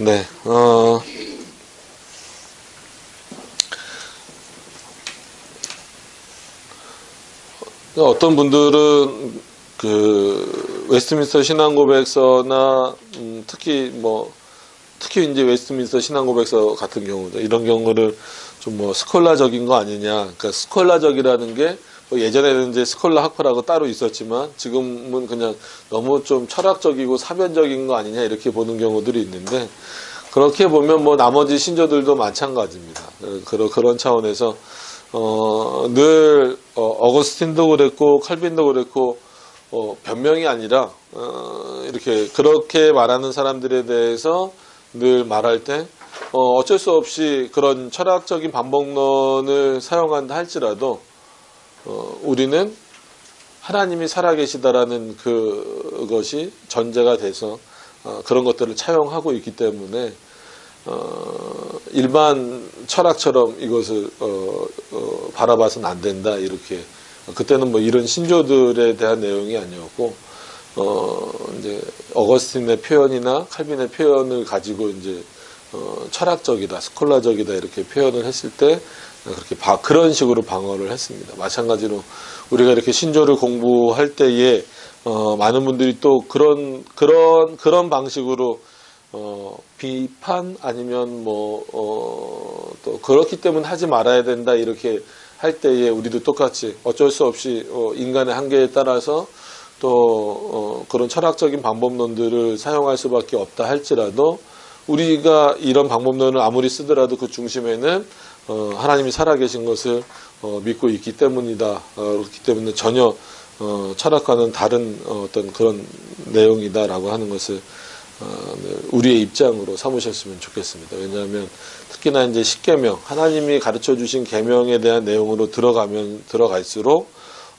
네, 어떤 분들은 그 웨스트민스터 신앙고백서나 특히 이제 웨스트민스터 신앙고백서 같은 경우도 이런 경우를 좀 뭐 스콜라적인 거 아니냐. 그러니까 스콜라적이라는 게 뭐 예전에는 이제 스콜라 학파라고 따로 있었지만 지금은 그냥 너무 좀 철학적이고 사변적인 거 아니냐 이렇게 보는 경우들이 있는데, 그렇게 보면 뭐 나머지 신조들도 마찬가지입니다. 그런 차원에서 늘 어거스틴도 그랬고 칼빈도 그랬고 변명이 아니라 이렇게 그렇게 말하는 사람들에 대해서 늘 말할 때 어쩔 수 없이 그런 철학적인 반복론을 사용한다 할지라도 우리는 하나님이 살아계시다라는 그것이 전제가 돼서 그런 것들을 차용하고 있기 때문에 일반 철학처럼 이것을 바라봐서는 안 된다, 이렇게. 그때는 뭐 이런 신조들에 대한 내용이 아니었고 이제 어거스틴의 표현이나 칼빈의 표현을 가지고 이제 철학적이다, 스콜라적이다 이렇게 표현을 했을 때 그렇게 그런 식으로 방어를 했습니다. 마찬가지로 우리가 이렇게 신조를 공부할 때에 많은 분들이 또 그런 방식으로 비판 아니면 또 그렇기 때문에 하지 말아야 된다 이렇게 할 때에 우리도 똑같이 어쩔 수 없이 인간의 한계에 따라서 또 그런 철학적인 방법론들을 사용할 수밖에 없다 할지라도 우리가 이런 방법론을 아무리 쓰더라도 그 중심에는 하나님이 살아계신 것을 믿고 있기 때문이다. 그렇기 때문에 전혀 철학과는 다른 어떤 그런 내용이다라고 하는 것을 우리의 입장으로 삼으셨으면 좋겠습니다. 왜냐하면 특히나 이제 십계명, 하나님이 가르쳐 주신 계명에 대한 내용으로 들어갈수록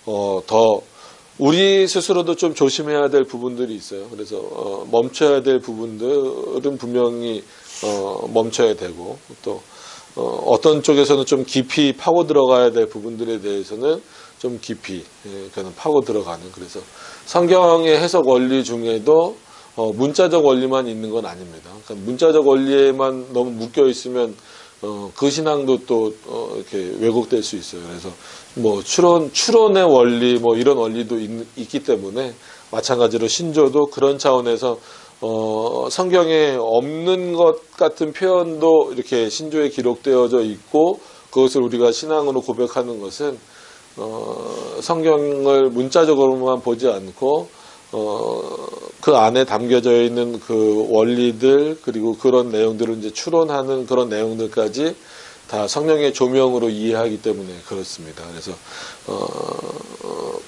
더 우리 스스로도 좀 조심해야 될 부분들이 있어요. 그래서 멈춰야 될 부분들은 분명히 멈춰야 되고, 또 어떤 쪽에서는 좀 깊이 파고 들어가야 될 부분들에 대해서는 좀 깊이 그냥 파고 들어가는. 그래서 성경의 해석 원리 중에도 문자적 원리만 있는 건 아닙니다. 그러니까 문자적 원리에만 너무 묶여 있으면 그 신앙도 또 이렇게 왜곡될 수 있어요. 그래서 뭐 추론의 원리 뭐 이런 원리도 있기 때문에 마찬가지로 신조도 그런 차원에서 성경에 없는 것 같은 표현도 이렇게 신조에 기록되어져 있고, 그것을 우리가 신앙으로 고백하는 것은 성경을 문자적으로만 보지 않고 그 안에 담겨져 있는 그 원리들, 그리고 그런 내용들을 이제 추론하는 그런 내용들까지 다 성령의 조명으로 이해하기 때문에 그렇습니다. 그래서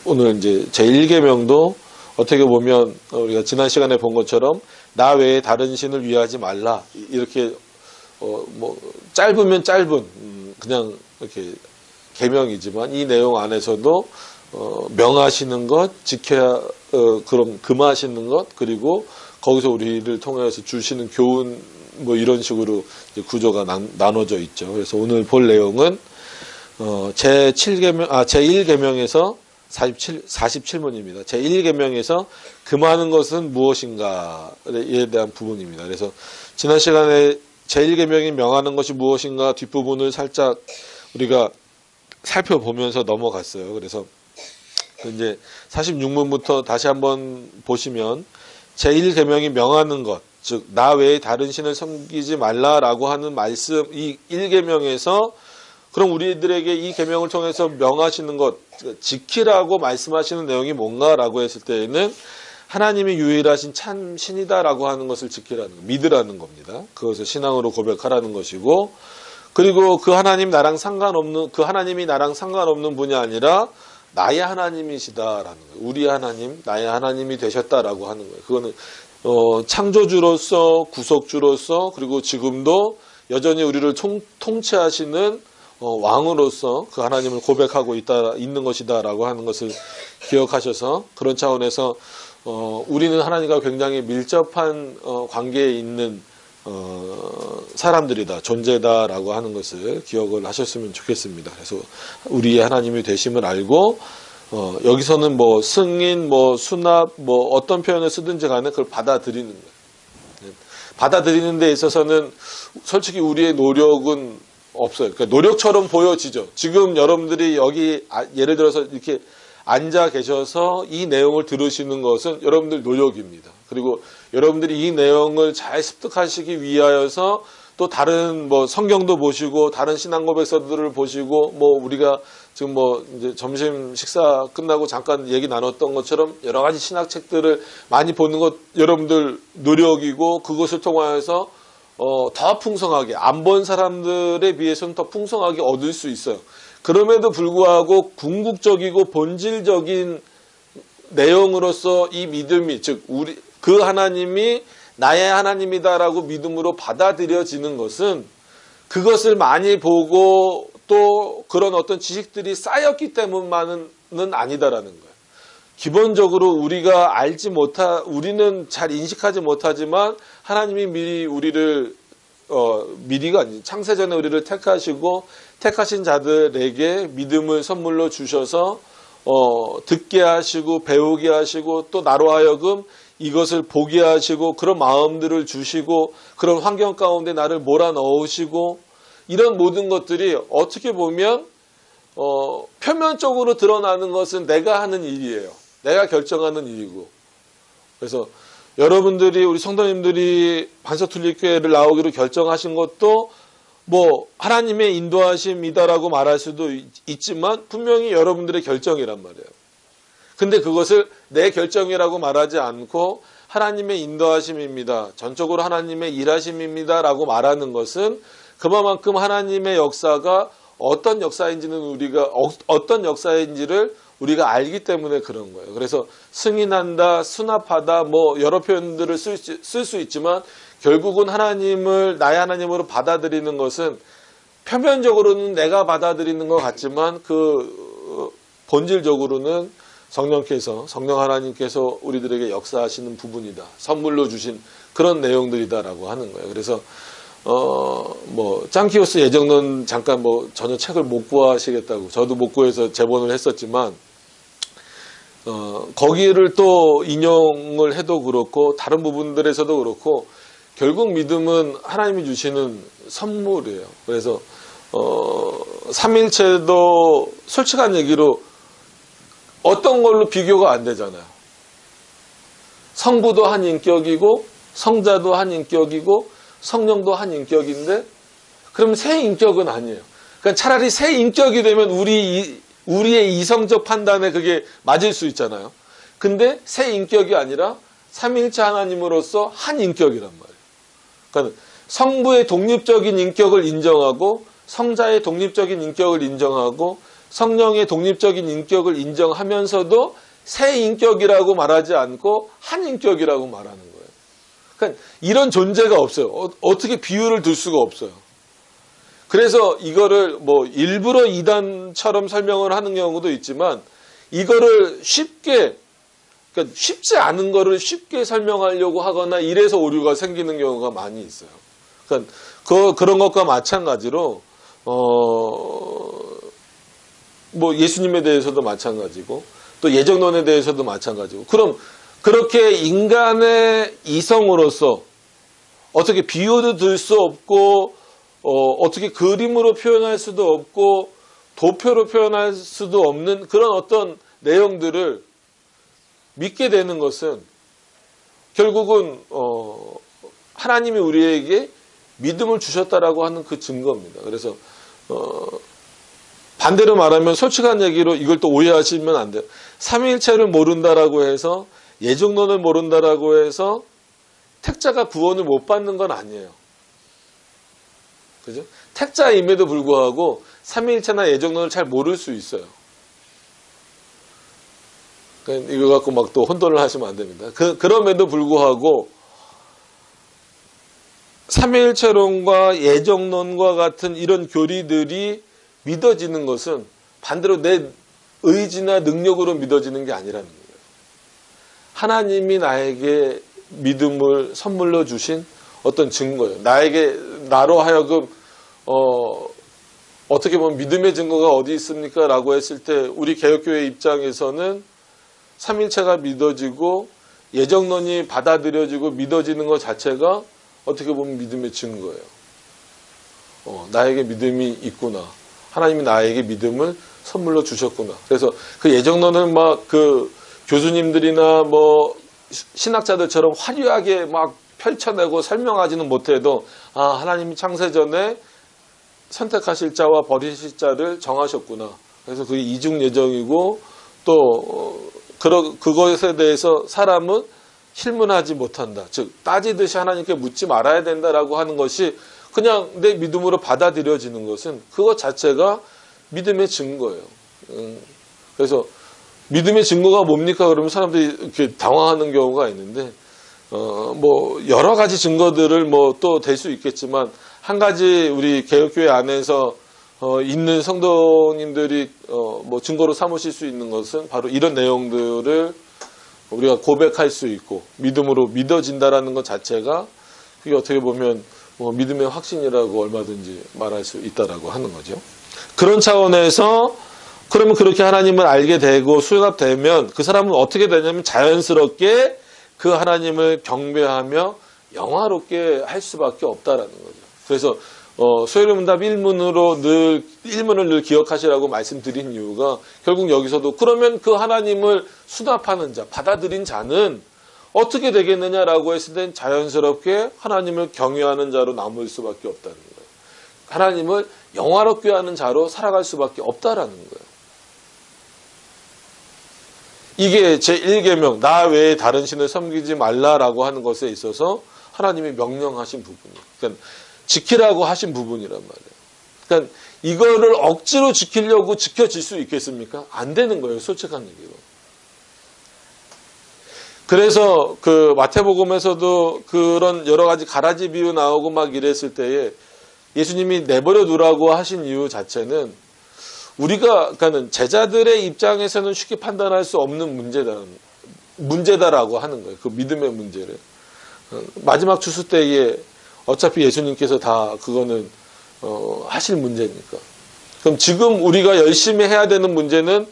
오늘 이제 제1계명도 어떻게 보면 우리가 지난 시간에 본 것처럼 나 외에 다른 신을 위하지 말라, 이렇게 뭐 짧으면 짧은 그냥 이렇게 계명이지만 이 내용 안에서도 명하시는 것, 지켜야 그럼 금하시는 것, 그리고 거기서 우리를 통해서 주시는 교훈, 뭐 이런 식으로 이제 구조가 나눠져 있죠. 그래서 오늘 볼 내용은 제1계명에서 47문입니다. 제1계명에서 금하는 것은 무엇인가에 대한 부분입니다. 그래서 지난 시간에 제1계명이 명하는 것이 무엇인가 뒷부분을 살짝 우리가 살펴보면서 넘어갔어요. 그래서 이제 46문부터 다시 한번 보시면 제1계명이 명하는 것, 즉 나 외에 다른 신을 섬기지 말라라고 하는 말씀, 이 1계명에서 그럼 우리들에게 이 계명을 통해서 명하시는 것, 지키라고 말씀하시는 내용이 뭔가라고 했을 때에는 하나님이 유일하신 참 신이다라고 하는 것을 지키라는 것, 믿으라는 겁니다. 그것을 신앙으로 고백하라는 것이고, 그리고 그 하나님이 나랑 상관없는 분이 아니라 나의 하나님이시다라는 거예요. 우리 하나님, 나의 하나님이 되셨다라고 하는 거예요. 그거는 창조주로서, 구속주로서, 그리고 지금도 여전히 우리를 통치하시는 왕으로서 그 하나님을 고백하고 있는 것이다라고 하는 것을 기억하셔서, 그런 차원에서 우리는 하나님과 굉장히 밀접한 관계에 있는 사람들이다, 존재다라고 하는 것을 기억을 하셨으면 좋겠습니다. 그래서 우리의 하나님이 되심을 알고 여기서는 뭐 승인, 뭐 수납, 뭐 어떤 표현을 쓰든지 간에 그걸 받아들이는 거예요. 받아들이는 데 있어서는 솔직히 우리의 노력은 없어요. 그러니까 노력처럼 보여지죠. 지금 여러분들이 여기 예를 들어서 이렇게 앉아 계셔서 이 내용을 들으시는 것은 여러분들 노력입니다. 그리고 여러분들이 이 내용을 잘 습득하시기 위하여서 또 다른 뭐 성경도 보시고 다른 신앙 고백서들을 보시고 뭐 우리가 지금 뭐 이제 점심 식사 끝나고 잠깐 얘기 나눴던 것처럼 여러 가지 신학 책들을 많이 보는 것 여러분들 노력이고 그것을 통하여서 더 풍성하게 안 본 사람들에 비해서는 더 풍성하게 얻을 수 있어요. 그럼에도 불구하고 궁극적이고 본질적인 내용으로서 이 믿음이 즉 우리 그 하나님이 나의 하나님이다라고 믿음으로 받아들여지는 것은 그것을 많이 보고 또 그런 어떤 지식들이 쌓였기 때문만은 아니다라는 거예요. 기본적으로 우리가 우리는 잘 인식하지 못하지만 하나님이 미리 우리를 미리가 아니지 창세전에 우리를 택하시고 택하신 자들에게 믿음을 선물로 주셔서 듣게 하시고 배우게 하시고 또 나로 하여금 이것을 보게 하시고 그런 마음들을 주시고 그런 환경 가운데 나를 몰아넣으시고 이런 모든 것들이 어떻게 보면 표면적으로 드러나는 것은 내가 하는 일이에요. 내가 결정하는 일이고 그래서 여러분들이 우리 성도님들이 반석툴립교회를 나오기로 결정하신 것도 뭐 하나님의 인도하심이다라고 말할 수도 있지만 분명히 여러분들의 결정이란 말이에요. 근데 그것을 내 결정이라고 말하지 않고 하나님의 인도하심입니다. 전적으로 하나님의 일하심입니다. 라고 말하는 것은 그만큼 하나님의 역사가 어떤 역사인지를 우리가 알기 때문에 그런 거예요. 그래서 승인한다, 수납하다 뭐 여러 표현들을 쓸 수 있지만 결국은 하나님을 나의 하나님으로 받아들이는 것은 표면적으로는 내가 받아들이는 것 같지만 그 본질적으로는 성령 하나님께서 우리들에게 역사하시는 부분이다. 선물로 주신 그런 내용들이다라고 하는 거예요. 그래서 뭐 짱키오스 예정론 잠깐 뭐 전혀 책을 못 구하시겠다고 저도 못 구해서 제본을 했었지만 거기를 또 인용을 해도 그렇고 다른 부분들에서도 그렇고 결국 믿음은 하나님이 주시는 선물이에요. 그래서 삼일체도 솔직한 얘기로 어떤 걸로 비교가 안 되잖아요. 성부도 한 인격이고 성자도 한 인격이고 성령도 한 인격인데 그럼 세 인격은 아니에요. 그러니까 차라리 세 인격이 되면 우리의 이성적 판단에 그게 맞을 수 있잖아요. 근데 세 인격이 아니라 삼일체 하나님으로서 한 인격이란 말이에요. 그러니까 성부의 독립적인 인격을 인정하고 성자의 독립적인 인격을 인정하고 성령의 독립적인 인격을 인정하면서도 세 인격이라고 말하지 않고 한 인격이라고 말하는 거예요. 그러니까 이런 존재가 없어요. 어떻게 비유를 둘 수가 없어요. 그래서 이거를 뭐 일부러 이단처럼 설명을 하는 경우도 있지만 이거를 그러니까 쉽지 않은 거를 쉽게 설명하려고 하거나 이래서 오류가 생기는 경우가 많이 있어요. 그러니까 그런 것과 마찬가지로 뭐 예수님에 대해서도 마찬가지고 또 예정론에 대해서도 마찬가지고 그럼 그렇게 인간의 이성으로서 어떻게 비유도 들 수 없고 어떻게 그림으로 표현할 수도 없고 도표로 표현할 수도 없는 그런 어떤 내용들을 믿게 되는 것은 결국은 하나님이 우리에게 믿음을 주셨다라고 하는 그 증거입니다. 그래서 반대로 말하면 솔직한 얘기로 이걸 또 오해하시면 안 돼요. 삼위일체를 모른다라고 해서 예정론을 모른다라고 해서 택자가 구원을 못 받는 건 아니에요. 그죠? 택자임에도 불구하고 삼위일체나 예정론을 잘 모를 수 있어요. 그러니까 이거 갖고 막 또 혼돈을 하시면 안 됩니다. 그럼에도 불구하고 삼위일체론과 예정론과 같은 이런 교리들이 믿어지는 것은 반대로 내 의지나 능력으로 믿어지는 게 아니라는 거예요. 하나님이 나에게 믿음을 선물로 주신 어떤 증거예요. 나로 하여금 어떻게 보면 믿음의 증거가 어디 있습니까? 라고 했을 때 우리 개혁교회 입장에서는 삼일체가 믿어지고 예정론이 받아들여지고 믿어지는 것 자체가 어떻게 보면 믿음의 증거예요. 나에게 믿음이 있구나. 하나님이 나에게 믿음을 선물로 주셨구나. 그래서 그 예정론을 막 그 교수님들이나 뭐 신학자들처럼 화려하게 막 펼쳐내고 설명하지는 못해도 하나님이 창세전에 선택하실 자와 버리실 자를 정하셨구나. 그래서 그게 이중 예정이고 또 그것에 대해서 사람은 실문하지 못한다. 즉 따지듯이 하나님께 묻지 말아야 된다라고 하는 것이 그냥 내 믿음으로 받아들여지는 것은 그것 자체가 믿음의 증거예요. 그래서 믿음의 증거가 뭡니까? 그러면 사람들이 이렇게 당황하는 경우가 있는데 뭐 여러 가지 증거들을 뭐 또 될 수 있겠지만 한 가지 우리 개혁교회 안에서 있는 성도님들이 뭐 증거로 삼으실 수 있는 것은 바로 이런 내용들을 우리가 고백할 수 있고 믿음으로 믿어진다라는 것 자체가 그게 어떻게 보면 뭐 믿음의 확신이라고 얼마든지 말할 수 있다라고 하는 거죠. 그런 차원에서 그러면 그렇게 하나님을 알게 되고 수용되면 그 사람은 어떻게 되냐면 자연스럽게 그 하나님을 경배하며 영화롭게 할 수밖에 없다라는 거죠. 그래서 소요문답 1문을 늘 기억하시라고 말씀드린 이유가 결국 여기서도 그러면 그 하나님을 수납하는 자, 받아들인 자는 어떻게 되겠느냐라고 했을 땐 자연스럽게 하나님을 경외하는 자로 남을 수밖에 없다는 거예요. 하나님을 영화롭게 하는 자로 살아갈 수밖에 없다라는 거예요. 이게 제1계명 나 외에 다른 신을 섬기지 말라라고 하는 것에 있어서 하나님이 명령하신 부분이에요. 그러니까 지키라고 하신 부분이란 말이에요. 그러니까 이거를 억지로 지키려고 지켜질 수 있겠습니까? 안 되는 거예요. 솔직한 얘기로. 그래서 그 마태복음에서도 그런 여러 가지 가라지 비유 나오고 막 이랬을 때에 예수님이 내버려 두라고 하신 이유 자체는 우리가 그러니까는 제자들의 입장에서는 쉽게 판단할 수 없는 문제다라고 하는 거예요. 그 믿음의 문제를. 마지막 추수 때에 어차피 예수님께서 다 그거는 하실 문제니까. 그럼 지금 우리가 열심히 해야 되는 문제는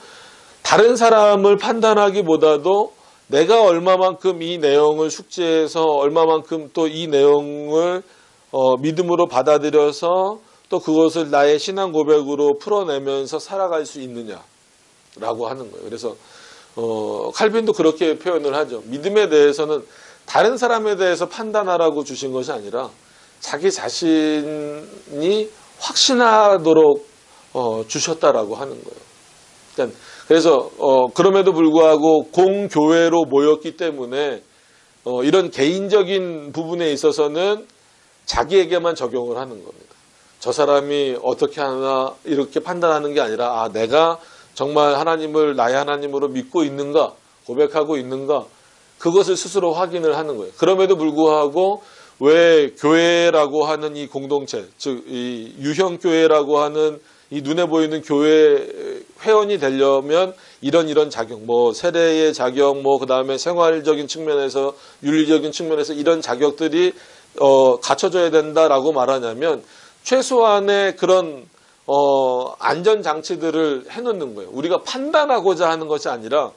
다른 사람을 판단하기보다도 내가 얼마만큼 이 내용을 숙지해서 얼마만큼 또 이 내용을 믿음으로 받아들여서 또 그것을 나의 신앙 고백으로 풀어내면서 살아갈 수 있느냐라고 하는 거예요. 그래서 칼빈도 그렇게 표현을 하죠. 믿음에 대해서는 다른 사람에 대해서 판단하라고 주신 것이 아니라 자기 자신이 확신하도록 주셨다라고 하는 거예요. 그러니까 그래서 그럼에도 불구하고 공교회로 모였기 때문에 이런 개인적인 부분에 있어서는 자기에게만 적용을 하는 겁니다. 저 사람이 어떻게 하나 이렇게 판단하는 게 아니라 내가 정말 하나님을 나의 하나님으로 믿고 있는가 고백하고 있는가 그것을 스스로 확인을 하는 거예요. 그럼에도 불구하고 왜 교회라고 하는 이 공동체 즉 이 유형교회라고 하는 이 눈에 보이는 교회 회원이 되려면 이런 자격 뭐 세례의 자격 뭐 그다음에 생활적인 측면에서 윤리적인 측면에서 이런 자격들이 갖춰져야 된다라고 말하냐면 최소한의 그런 안전장치들을 해놓는 거예요. 우리가 판단하고자 하는 것이 아니라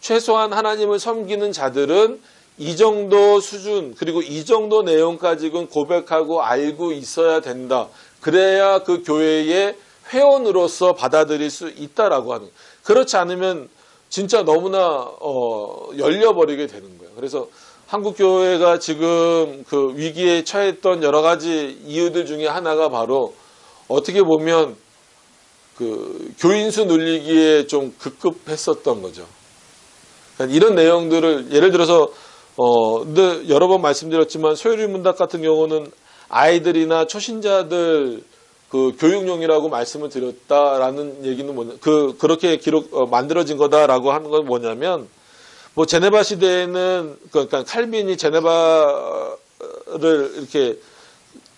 최소한 하나님을 섬기는 자들은 이 정도 수준 그리고 이 정도 내용까지는 고백하고 알고 있어야 된다. 그래야 그 교회의 회원으로서 받아들일 수 있다라고 하는 거예요. 그렇지 않으면 진짜 너무나 열려버리게 되는 거예요. 그래서 한국교회가 지금 그 위기에 처했던 여러 가지 이유들 중에 하나가 바로 어떻게 보면 그 교인수 늘리기에 좀 급급했었던 거죠. 그러니까 이런 내용들을 예를 들어서 여러 번 말씀드렸지만 소요리문답 같은 경우는 아이들이나 초신자들 그 교육용이라고 말씀을 드렸다라는 얘기는 뭐냐, 그렇게 만들어진 거다라고 하는 건 뭐냐면, 뭐 제네바 시대에는 그러니까 칼빈이 제네바를 이렇게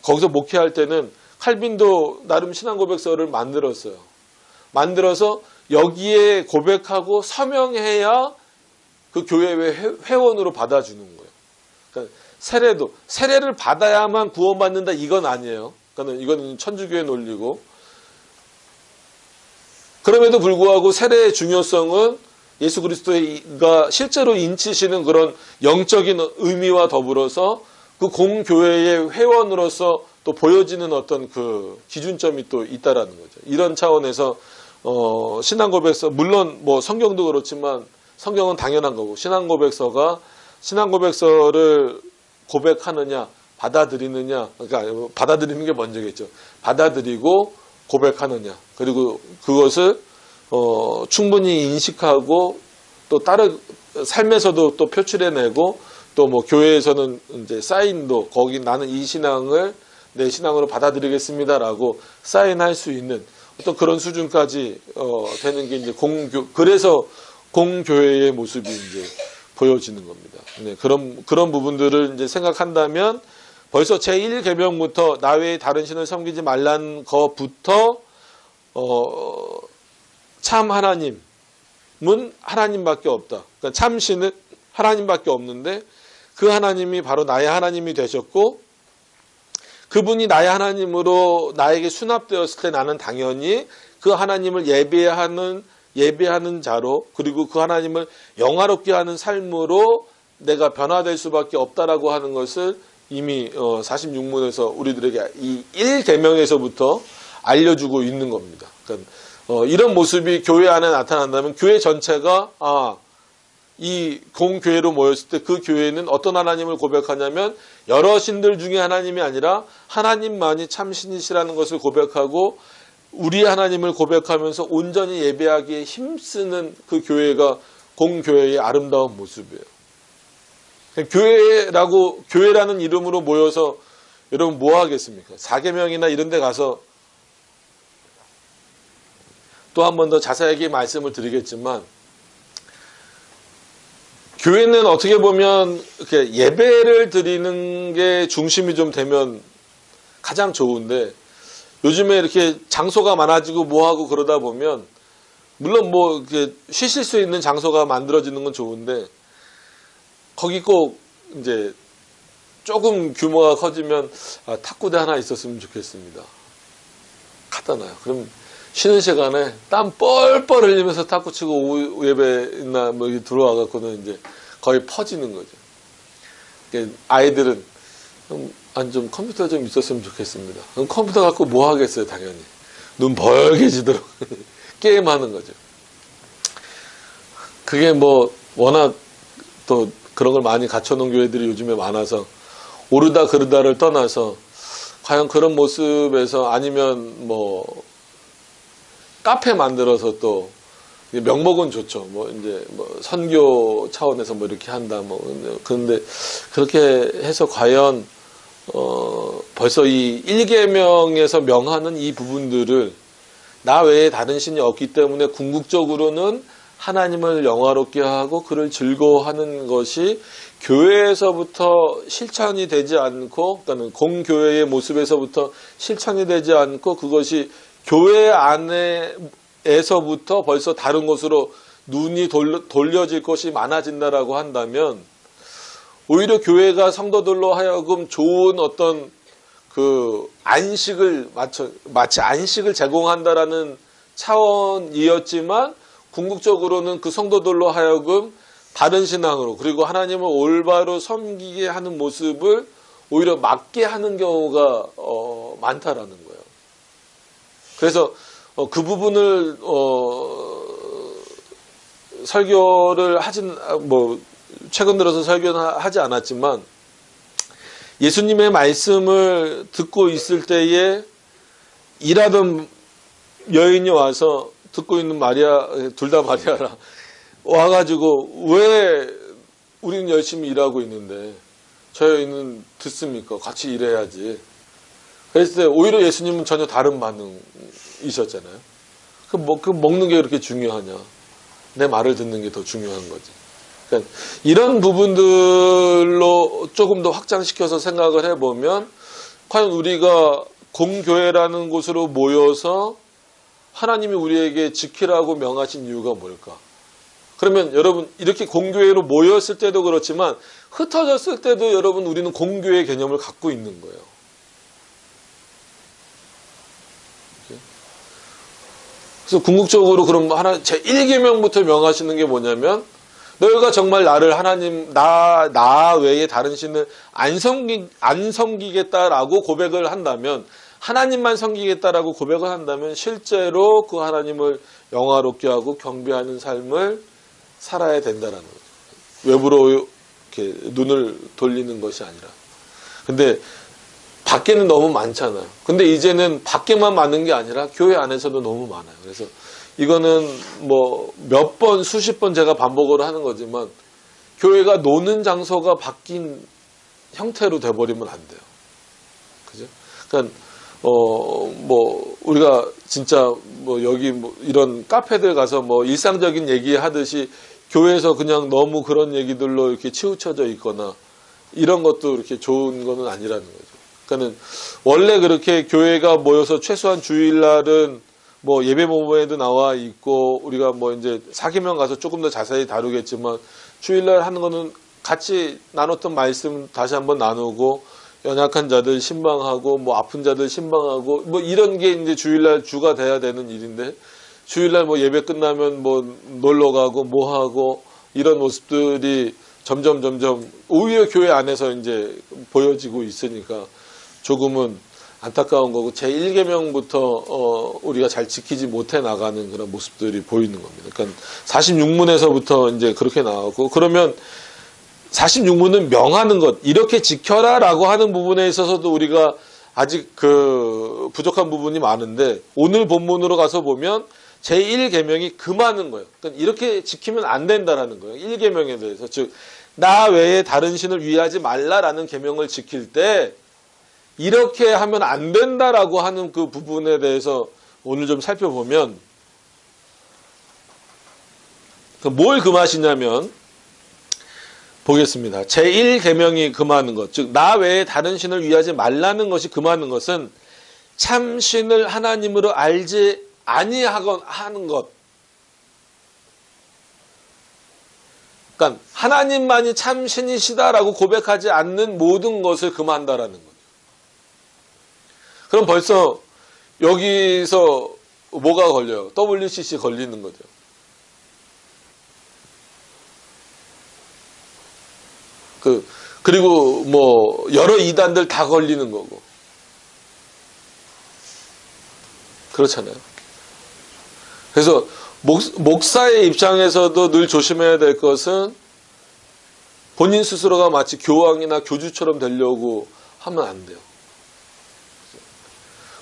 거기서 목회할 때는 칼빈도 나름 신앙 고백서를 만들었어요. 만들어서 여기에 고백하고 서명해야 그 교회의 회원으로 받아주는 거예요. 그러니까 세례를 받아야만 구원받는다 이건 아니에요. 그러니까 이거는 천주교의 논리고. 그럼에도 불구하고 세례의 중요성은 예수 그리스도가 실제로 인치시는 그런 영적인 의미와 더불어서 그 공교회의 회원으로서 또 보여지는 어떤 그 기준점이 또 있다라는 거죠. 이런 차원에서 신앙고백서, 물론 뭐 성경도 그렇지만 성경은 당연한 거고, 신앙고백서가 신앙고백서를 고백하느냐 받아들이느냐, 그러니까 받아들이는 게 먼저겠죠. 받아들이고 고백하느냐, 그리고 그것을 충분히 인식하고 또 다른 삶에서도 또 표출해내고, 또 뭐 교회에서는 이제 사인도 거기 나는 이 신앙을 내 신앙으로 받아들이겠습니다라고 사인할 수 있는 어떤 그런 수준까지 되는 게 이제 그래서 공교회의 모습이 이제 보여지는 겁니다. 네, 그런 부분들을 이제 생각한다면 벌써 제1계명부터 나 외에 다른 신을 섬기지 말라는 것부터 참 하나님은 하나님밖에 없다. 그러니까 참 신은 하나님밖에 없는데 그 하나님이 바로 나의 하나님이 되셨고, 그분이 나의 하나님으로 나에게 수납되었을 때 나는 당연히 그 하나님을 예배하는 자로, 그리고 그 하나님을 영화롭게 하는 삶으로 내가 변화될 수밖에 없다라고 하는 것을 이미 46문에서 우리들에게 이 1계명에서부터 알려주고 있는 겁니다. 그러니까 이런 모습이 교회 안에 나타난다면 교회 전체가 이 공교회로 모였을 때 그 교회는 어떤 하나님을 고백하냐면 여러 신들 중에 하나님이 아니라 하나님만이 참신이시라는 것을 고백하고, 우리 하나님을 고백하면서 온전히 예배하기에 힘쓰는 그 교회가 공교회의 아름다운 모습이에요. 교회라는 이름으로 모여서 여러분 뭐 하겠습니까? 4계명이나 이런 데 가서 또 한 번 더 자세하게 말씀을 드리겠지만, 교회는 어떻게 보면 이렇게 예배를 드리는 게 중심이 좀 되면 가장 좋은데, 요즘에 이렇게 장소가 많아지고 뭐하고 그러다 보면, 물론 뭐 이렇게 쉬실 수 있는 장소가 만들어지는 건 좋은데, 거기 꼭 이제 조금 규모가 커지면 탁구대 하나 있었으면 좋겠습니다. 갖다놔요. 그럼 쉬는 시간에 땀 뻘뻘 흘리면서 탁구 치고 오후 예배나 뭐 들어와갖고는 이제 거의 퍼지는 거죠. 아이들은 좀 컴퓨터 좀 있었으면 좋겠습니다. 그럼 컴퓨터 갖고 뭐 하겠어요, 당연히. 눈 벌게지도록 게임하는 거죠. 그게 뭐 워낙 또 그런 걸 많이 갖춰놓은 교회들이 요즘에 많아서 오르다 그르다를 떠나서 과연 그런 모습에서, 아니면 뭐 카페 만들어서 또 명목은 좋죠. 뭐 이제 뭐 선교 차원에서 뭐 이렇게 한다. 뭐 그런데 그렇게 해서 과연 벌써 이 1계명에서 명하는 이 부분들을 나 외에 다른 신이 없기 때문에 궁극적으로는 하나님을 영화롭게 하고 그를 즐거워하는 것이 교회에서부터 실천이 되지 않고, 그러니까 공교회의 모습에서부터 실천이 되지 않고, 그것이 교회 안에서부터 벌써 다른 곳으로 눈이 돌려질 것이 많아진다라고 한다면, 오히려 교회가 성도들로 하여금 좋은 어떤 그 마치 안식을 제공한다라는 차원이었지만, 궁극적으로는 그 성도들로 하여금 다른 신앙으로, 그리고 하나님을 올바로 섬기게 하는 모습을 오히려 막게 하는 경우가 많다라는 거예요. 그래서 그 부분을 설교를 최근 들어서 설교는 하지 않았지만, 예수님의 말씀을 듣고 있을 때에 일하던 여인이 와서, 듣고 있는 마리아, 둘 다 마리아라, 와가지고 왜 우리는 열심히 일하고 있는데 저 여인은 듣습니까? 같이 일해야지. 그랬을 때 오히려 예수님은 전혀 다른 반응이셨잖아요. 그 먹는 게 그렇게 중요하냐? 내 말을 듣는 게 더 중요한 거지. 그러니까 이런 부분들로 조금 더 확장시켜서 생각을 해보면, 과연 우리가 공교회라는 곳으로 모여서 하나님이 우리에게 지키라고 명하신 이유가 뭘까? 그러면 여러분, 이렇게 공교회로 모였을 때도 그렇지만 흩어졌을 때도 여러분, 우리는 공교회 개념을 갖고 있는 거예요. 그래서 궁극적으로 그럼 제 1계명부터 명하시는 게 뭐냐면, 너희가 정말 나를 하나님, 나 외에 다른 신을 안 섬기겠다라고 고백을 한다면, 하나님만 섬기겠다라고 고백을 한다면 실제로 그 하나님을 영화롭게 하고 경배하는 삶을 살아야 된다라는 거죠. 외부로 이렇게 눈을 돌리는 것이 아니라. 근데 밖에는 너무 많잖아요. 근데 이제는 밖에만 많은 게 아니라 교회 안에서도 너무 많아요. 그래서 이거는 뭐 몇 번, 수십 번 제가 반복으로 하는 거지만 교회가 노는 장소가 바뀐 형태로 돼버리면 안 돼요. 그죠? 그러니까 뭐 우리가 진짜 뭐 여기 뭐 이런 카페들 가서 뭐 일상적인 얘기 하듯이 교회에서 그냥 너무 그런 얘기들로 이렇게 치우쳐져 있거나 이런 것도 이렇게 좋은 거는 아니라는 거죠. 그러니까는 원래 그렇게 교회가 모여서 최소한 주일날은 뭐 예배 모임에도 나와 있고 우리가 뭐 이제 사계명 가서 조금 더 자세히 다루겠지만 주일날 하는 거는 같이 나눴던 말씀 다시 한번 나누고 연약한 자들 신방하고 뭐 아픈 자들 신방하고 뭐 이런 게 이제 주일날 주가 돼야 되는 일인데 주일날 뭐 예배 끝나면 뭐 놀러 가고 뭐 하고 이런 모습들이 점점 오히려 교회 안에서 이제 보여지고 있으니까 조금은 안타까운 거고 제1계명부터 우리가 잘 지키지 못해 나가는 그런 모습들이 보이는 겁니다. 그러니까 46문에서부터 이제 그렇게 나오고 그러면 46문은 명하는 것 이렇게 지켜라라고 하는 부분에 있어서도 우리가 아직 그 부족한 부분이 많은데 오늘 본문으로 가서 보면 제1계명이 금하는 거예요. 그러니까 이렇게 지키면 안 된다라는 거예요. 1계명에 대해서 즉 나 외에 다른 신을 위하지 말라라는 계명을 지킬 때 이렇게 하면 안 된다라고 하는 그 부분에 대해서 오늘 좀 살펴보면 뭘 금하시냐면 보겠습니다. 제1계명이 금하는 것, 즉 나 외에 다른 신을 위하지 말라는 것이 금하는 것은 참 신을 하나님으로 알지 아니하는 것. 그러니까 하나님만이 참 신이시다라고 고백하지 않는 모든 것을 금한다라는 거죠. 그럼 벌써 여기서 뭐가 걸려요? WCC 걸리는 거죠. 그리고 뭐 여러 이단들 다 걸리는 거고. 그렇잖아요. 그래서 목사의 입장에서도 늘 조심해야 될 것은 본인 스스로가 마치 교황이나 교주처럼 되려고 하면 안 돼요.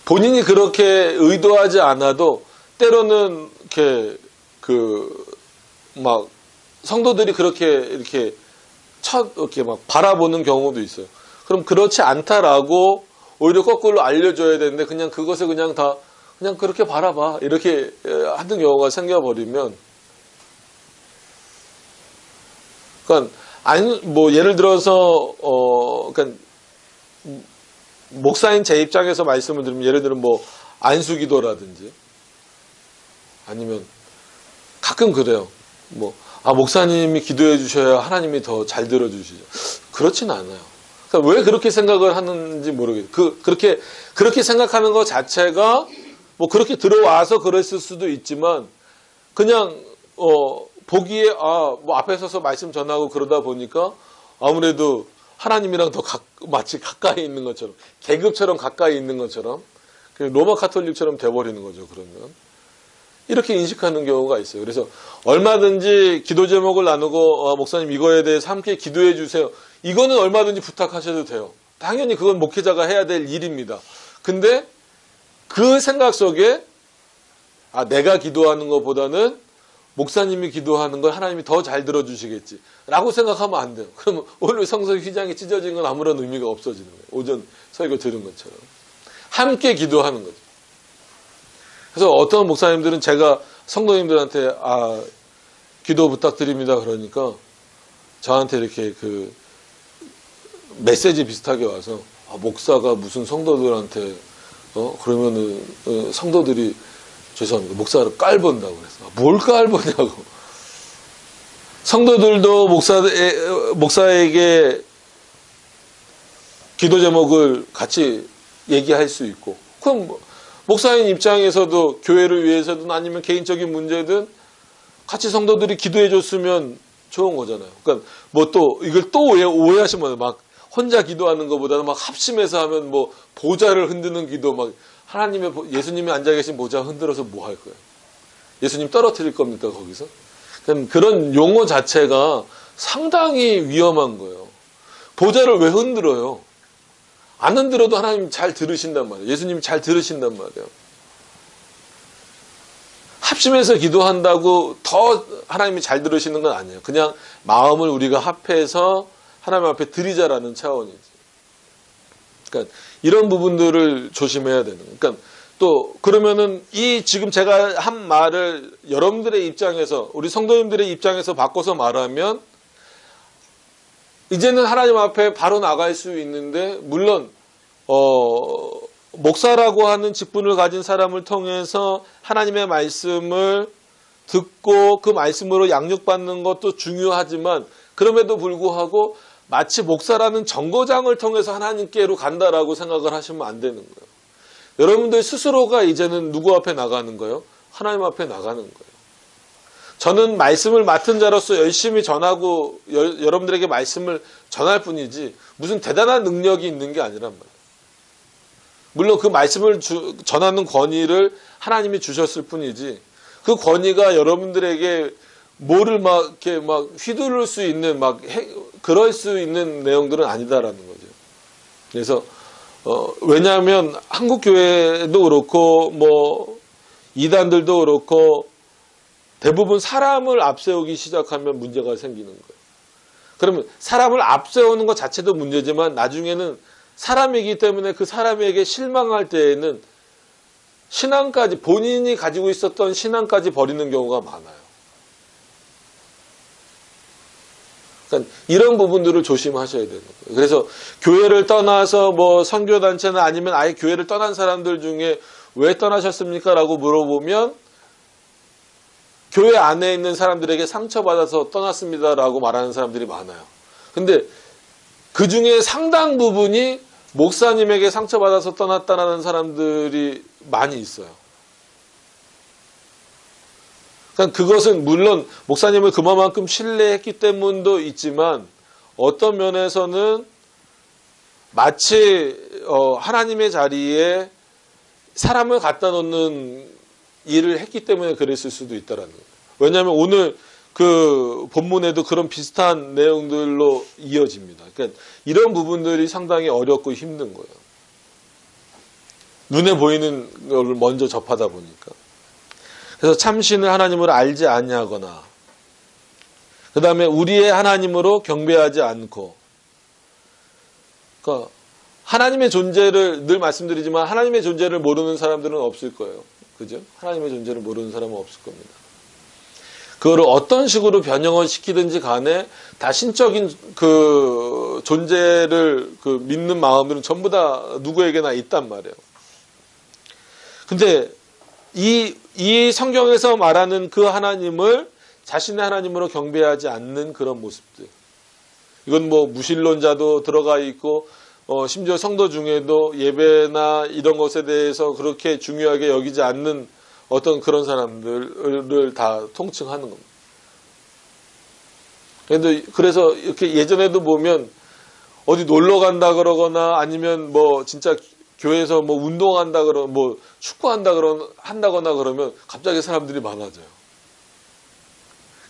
본인이 그렇게 의도하지 않아도 때로는 이렇게 막 성도들이 이렇게 막 바라보는 경우도 있어요. 그럼 그렇지 않다라고 오히려 거꾸로 알려줘야 되는데 그냥 그것을 그냥 그렇게 바라봐 이렇게 하는 경우가 생겨버리면 그러니까 뭐 예를 들어서 그러니까 목사인 제 입장에서 말씀을 드리면 예를 들면 뭐 안수기도라든지 아니면 가끔 그래요. 뭐 목사님이 기도해 주셔야 하나님이 더 잘 들어주시죠. 그렇진 않아요. 그러니까 왜 그렇게 생각을 하는지 모르겠어요. 그렇게 생각하는 것 자체가 뭐 그렇게 들어와서 그랬을 수도 있지만 그냥 보기에 뭐 앞에 서서 말씀 전하고 그러다 보니까 아무래도 하나님이랑 더 마치 가까이 있는 것처럼 계급처럼 가까이 있는 것처럼 로마 카톨릭처럼 돼버리는 거죠. 그러면 이렇게 인식하는 경우가 있어요. 그래서 얼마든지 기도 제목을 나누고 목사님 이거에 대해서 함께 기도해 주세요. 이거는 얼마든지 부탁하셔도 돼요. 당연히 그건 목회자가 해야 될 일입니다. 근데 그 생각 속에 내가 기도하는 것보다는 목사님이 기도하는 걸 하나님이 더 잘 들어주시겠지 라고 생각하면 안 돼요. 그러면 오늘 성서 휘장이 찢어진 건 아무런 의미가 없어지는 거예요. 오전 설교 들은 것처럼 함께 기도하는 거죠. 그래서 어떤 목사님들은 제가 성도님들한테 기도 부탁드립니다 그러니까 저한테 이렇게 그 메시지 비슷하게 와서 목사가 무슨 성도들한테 그러면은 성도들이 죄송합니다. 목사를 깔본다고 그래서 뭘 깔보냐고. 성도들도 목사에게 기도 제목을 같이 얘기할 수 있고 그럼 목사인 입장에서도 교회를 위해서든 아니면 개인적인 문제든 같이 성도들이 기도해 줬으면 좋은 거잖아요. 그러니까 뭐 또 이걸 또 오해하시면 막 혼자 기도하는 것보다는 막 합심해서 하면 뭐 보좌를 흔드는 기도 막 예수님이 앉아 계신 보좌 흔들어서 뭐 할 거예요? 예수님 떨어뜨릴 겁니까 거기서? 그러니까 그런 용어 자체가 상당히 위험한 거예요. 보좌를 왜 흔들어요? 안 흔들어도 하나님 잘 들으신단 말이에요. 예수님이 잘 들으신단 말이에요. 합심해서 기도한다고 더 하나님이 잘 들으시는 건 아니에요. 그냥 마음을 우리가 합해서 하나님 앞에 드리자라는 차원이지. 그러니까 이런 부분들을 조심해야 되는 거예요. 그러니까 또 그러면은 이 지금 제가 한 말을 여러분들의 입장에서 우리 성도님들의 입장에서 바꿔서 말하면 이제는 하나님 앞에 바로 나갈 수 있는데 물론 목사라고 하는 직분을 가진 사람을 통해서 하나님의 말씀을 듣고 그 말씀으로 양육받는 것도 중요하지만 그럼에도 불구하고 마치 목사라는 정거장을 통해서 하나님께로 간다라고 생각을 하시면 안 되는 거예요. 여러분들 스스로가 이제는 누구 앞에 나가는 거예요? 하나님 앞에 나가는 거예요. 저는 말씀을 맡은 자로서 열심히 전하고 여러분들에게 말씀을 전할 뿐이지 무슨 대단한 능력이 있는 게 아니란 말이에요. 물론 그 말씀을 전하는 권위를 하나님이 주셨을 뿐이지 그 권위가 여러분들에게 뭐를 막 이렇게 막 휘두를 수 있는 그럴 수 있는 내용들은 아니다라는 거죠. 그래서 왜냐하면 한국 교회도 그렇고 뭐 이단들도 그렇고 대부분 사람을 앞세우기 시작하면 문제가 생기는 거예요. 그러면 사람을 앞세우는 것 자체도 문제지만 나중에는 사람이기 때문에 그 사람에게 실망할 때에는 신앙까지 본인이 가지고 있었던 신앙까지 버리는 경우가 많아요. 그러니까 이런 부분들을 조심하셔야 되는 거예요. 그래서 교회를 떠나서 뭐 선교단체나 아니면 아예 교회를 떠난 사람들 중에 왜 떠나셨습니까? 라고 물어보면 교회 안에 있는 사람들에게 상처받아서 떠났습니다라고 말하는 사람들이 많아요. 근데 그 중에 상당 부분이 목사님에게 상처받아서 떠났다는 사람들이 많이 있어요. 그러니까 그것은 물론 목사님을 그만큼 신뢰했기 때문도 있지만 어떤 면에서는 마치 하나님의 자리에 사람을 갖다 놓는 일을 했기 때문에 그랬을 수도 있다라는 거예요. 왜냐하면 오늘 그 본문에도 그런 비슷한 내용들로 이어집니다. 그러니까 이런 부분들이 상당히 어렵고 힘든 거예요. 눈에 보이는 걸 먼저 접하다 보니까. 그래서 참신을 하나님으로 알지 아니하거나 그 다음에 우리의 하나님으로 경배하지 않고 그러니까 하나님의 존재를 늘 말씀드리지만 하나님의 존재를 모르는 사람들은 없을 거예요. 그죠? 하나님의 존재를 모르는 사람은 없을 겁니다. 그거를 어떤 식으로 변형을 시키든지 간에 다 신적인 그 존재를 그 믿는 마음들은 전부 다 누구에게나 있단 말이에요. 근데 이 성경에서 말하는 그 하나님을 자신의 하나님으로 경배하지 않는 그런 모습들. 이건 뭐 무신론자도 들어가 있고 심지어 성도 중에도 예배나 이런 것에 대해서 그렇게 중요하게 여기지 않는 어떤 그런 사람들을 다 통칭하는 겁니다. 그래서 이렇게 예전에도 보면 어디 놀러 간다 그러거나 아니면 뭐 진짜 교회에서 뭐 운동한다 그러면 뭐 축구한다 한다거나 그러면 갑자기 사람들이 많아져요.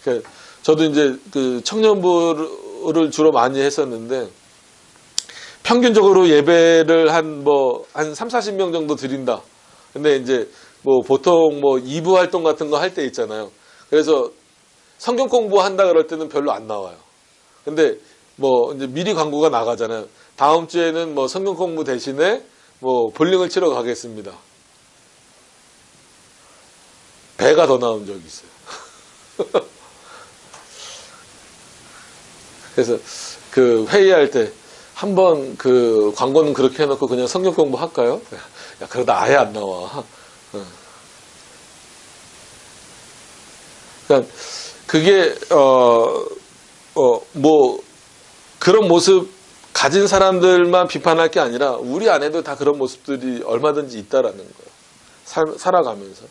그러니까 저도 이제 그 청년부를 주로 많이 했었는데 평균적으로 예배를 한 30-40명 정도 드린다. 근데 이제 뭐 보통 뭐 2부 활동 같은 거 할 때 있잖아요. 그래서 성경 공부한다 그럴 때는 별로 안 나와요. 근데 뭐 이제 미리 광고가 나가잖아요. 다음 주에는 뭐 성경 공부 대신에 뭐 볼링을 치러 가겠습니다. 배가 더 나온 적이 있어요. 그래서 그 회의할 때 한번 그 광고는 그렇게 해놓고 그냥 성경 공부 할까요? 야, 그러다 아예 안 나와. 그러니까 그게 뭐 그런 모습 가진 사람들만 비판할 게 아니라 우리 안에도 다 그런 모습들이 얼마든지 있다라는 거예요. 살아가면서.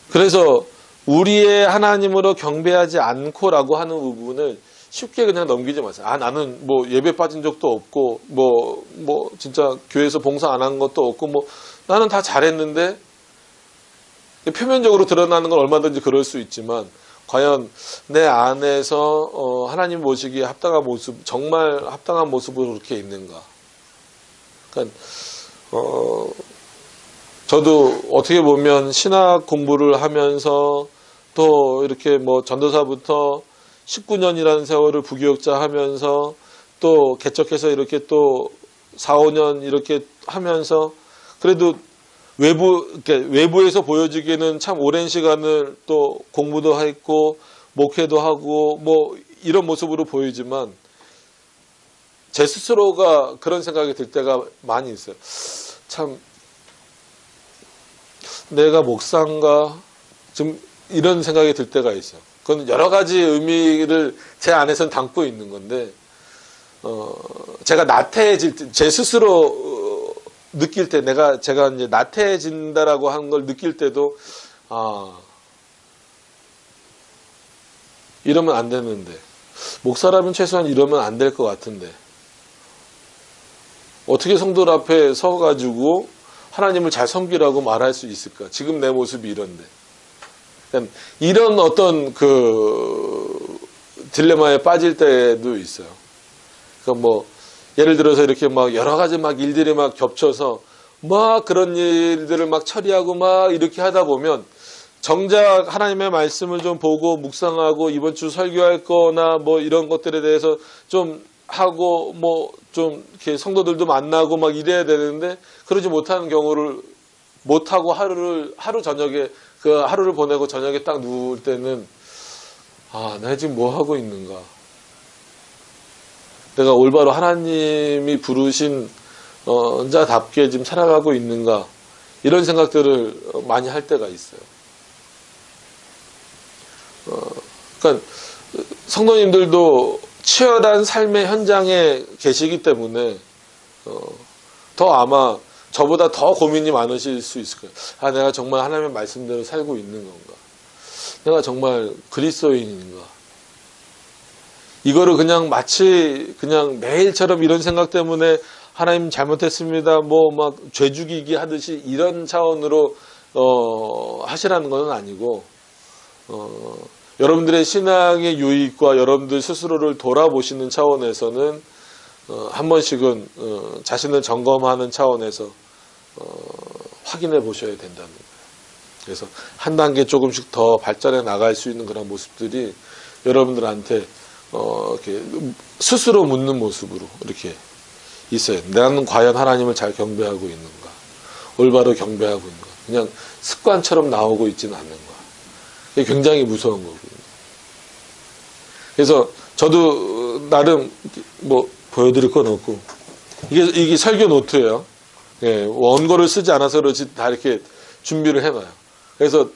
그래서 우리의 하나님으로 경배하지 않고라고 하는 부분을 쉽게 그냥 넘기지 마세요. 아, 나는 뭐 예배 빠진 적도 없고, 뭐 진짜 교회에서 봉사 안 한 것도 없고, 뭐 나는 다 잘했는데, 표면적으로 드러나는 건 얼마든지 그럴 수 있지만, 과연 내 안에서 하나님 모시기에 합당한 모습, 정말 합당한 모습으로 그렇게 있는가? 그러니까 저도 어떻게 보면 신학 공부를 하면서 또 이렇게 뭐 전도사부터 19년이라는 세월을 부교육자 하면서 또 개척해서 이렇게 또 4, 5년 이렇게 하면서 그래도 외부에서 보여지기에는 참 오랜 시간을 또 공부도 했고 목회도 하고 뭐 이런 모습으로 보이지만 제 스스로가 그런 생각이 들 때가 많이 있어요. 참 내가 목사인가 좀 이런 생각이 들 때가 있어요. 그건 여러 가지 의미를 제 안에서는 담고 있는 건데 제가 나태해질 때 제 스스로 느낄 때 제가 이제 나태해진다라고 하는 걸 느낄 때도 이러면 안 되는데 목사라면 최소한 이러면 안 될 것 같은데 어떻게 성도들 앞에 서가지고 하나님을 잘 섬기라고 말할 수 있을까? 지금 내 모습이 이런데. 그러니까 이런 어떤 딜레마에 빠질 때도 있어요. 그러니까 뭐 예를 들어서 이렇게 막 여러 가지 막 일들이 막 겹쳐서 막 그런 일들을 막 처리하고 막 이렇게 하다 보면 정작 하나님의 말씀을 좀 보고 묵상하고 이번 주 설교할 거나 뭐 이런 것들에 대해서 좀 하고 뭐 좀 이렇게 성도들도 만나고 막 이래야 되는데 그러지 못하는 경우를 못하고 하루 저녁에 하루를 보내고 저녁에 딱 누울 때는 내가 지금 뭐 하고 있는가? 내가 올바로 하나님이 부르신 자답게 지금 살아가고 있는가? 이런 생각들을 많이 할 때가 있어요. 그러니까 성도님들도 치열한 삶의 현장에 계시기 때문에 더 아마 저보다 더 고민이 많으실 수 있을 거예요. 내가 정말 하나님의 말씀대로 살고 있는 건가? 내가 정말 그리스도인인가? 이거를 그냥 마치 그냥 매일처럼 이런 생각 때문에 하나님 잘못했습니다. 뭐 막 죄 죽이기 하듯이 이런 차원으로 하시라는 건 아니고 여러분들의 신앙의 유익과 여러분들 스스로를 돌아보시는 차원에서는 한 번씩은 자신을 점검하는 차원에서 확인해 보셔야 된다는 거예요. 그래서 한 단계 조금씩 더 발전해 나갈 수 있는 그런 모습들이 여러분들한테 이렇게 스스로 묻는 모습으로 이렇게 있어요. 나는 과연 하나님을 잘 경배하고 있는가? 올바로 경배하고 있는가? 그냥 습관처럼 나오고 있지는 않는가? 이게 굉장히 무서운 거거든요. 그래서 저도 나름 뭐 보여드릴 건 없고 이게 설교 노트예요. 예, 원고를 쓰지 않아서 그렇지 다 이렇게 준비를 해놔요. 그래서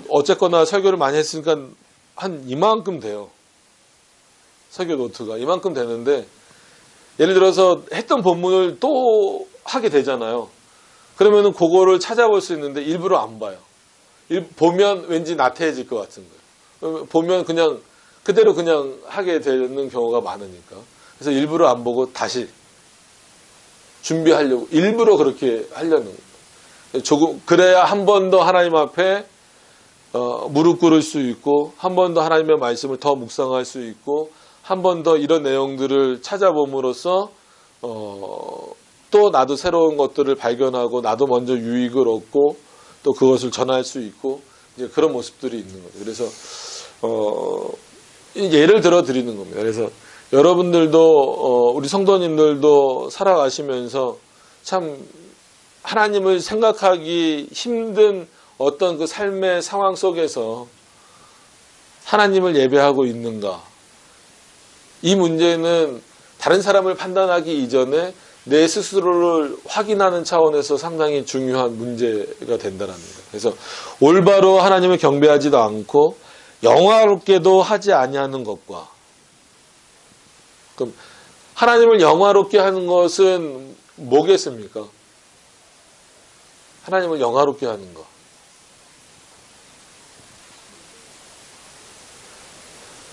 어쨌거나 설교를 많이 했으니까 한 이만큼 돼요. 설교 노트가 이만큼 되는데 예를 들어서 했던 본문을 또 하게 되잖아요. 그러면은 그거를 찾아볼 수 있는데 일부러 안 봐요. 보면 왠지 나태해질 것 같은 거예요. 보면 그냥 그대로 그냥 하게 되는 경우가 많으니까. 그래서 일부러 안 보고 다시 준비하려고 일부러 그렇게 하려는 거예요. 조금 그래야 한 번 더 하나님 앞에 무릎 꿇을 수 있고 한 번 더 하나님의 말씀을 더 묵상할 수 있고 한 번 더 이런 내용들을 찾아봄으로써 또 나도 새로운 것들을 발견하고 나도 먼저 유익을 얻고 또 그것을 전할 수 있고 이제 그런 모습들이 있는 거죠. 그래서 예를 들어 드리는 겁니다. 그래서 여러분들도 우리 성도님들도 살아가시면서 참 하나님을 생각하기 힘든 어떤 그 삶의 상황 속에서 하나님을 예배하고 있는가? 이 문제는 다른 사람을 판단하기 이전에 내 스스로를 확인하는 차원에서 상당히 중요한 문제가 된다는 거예요. 그래서 올바로 하나님을 경배하지도 않고 영화롭게도 하지 아니하는 것과 그럼 하나님을 영화롭게 하는 것은 뭐겠습니까? 하나님을 영화롭게 하는 것.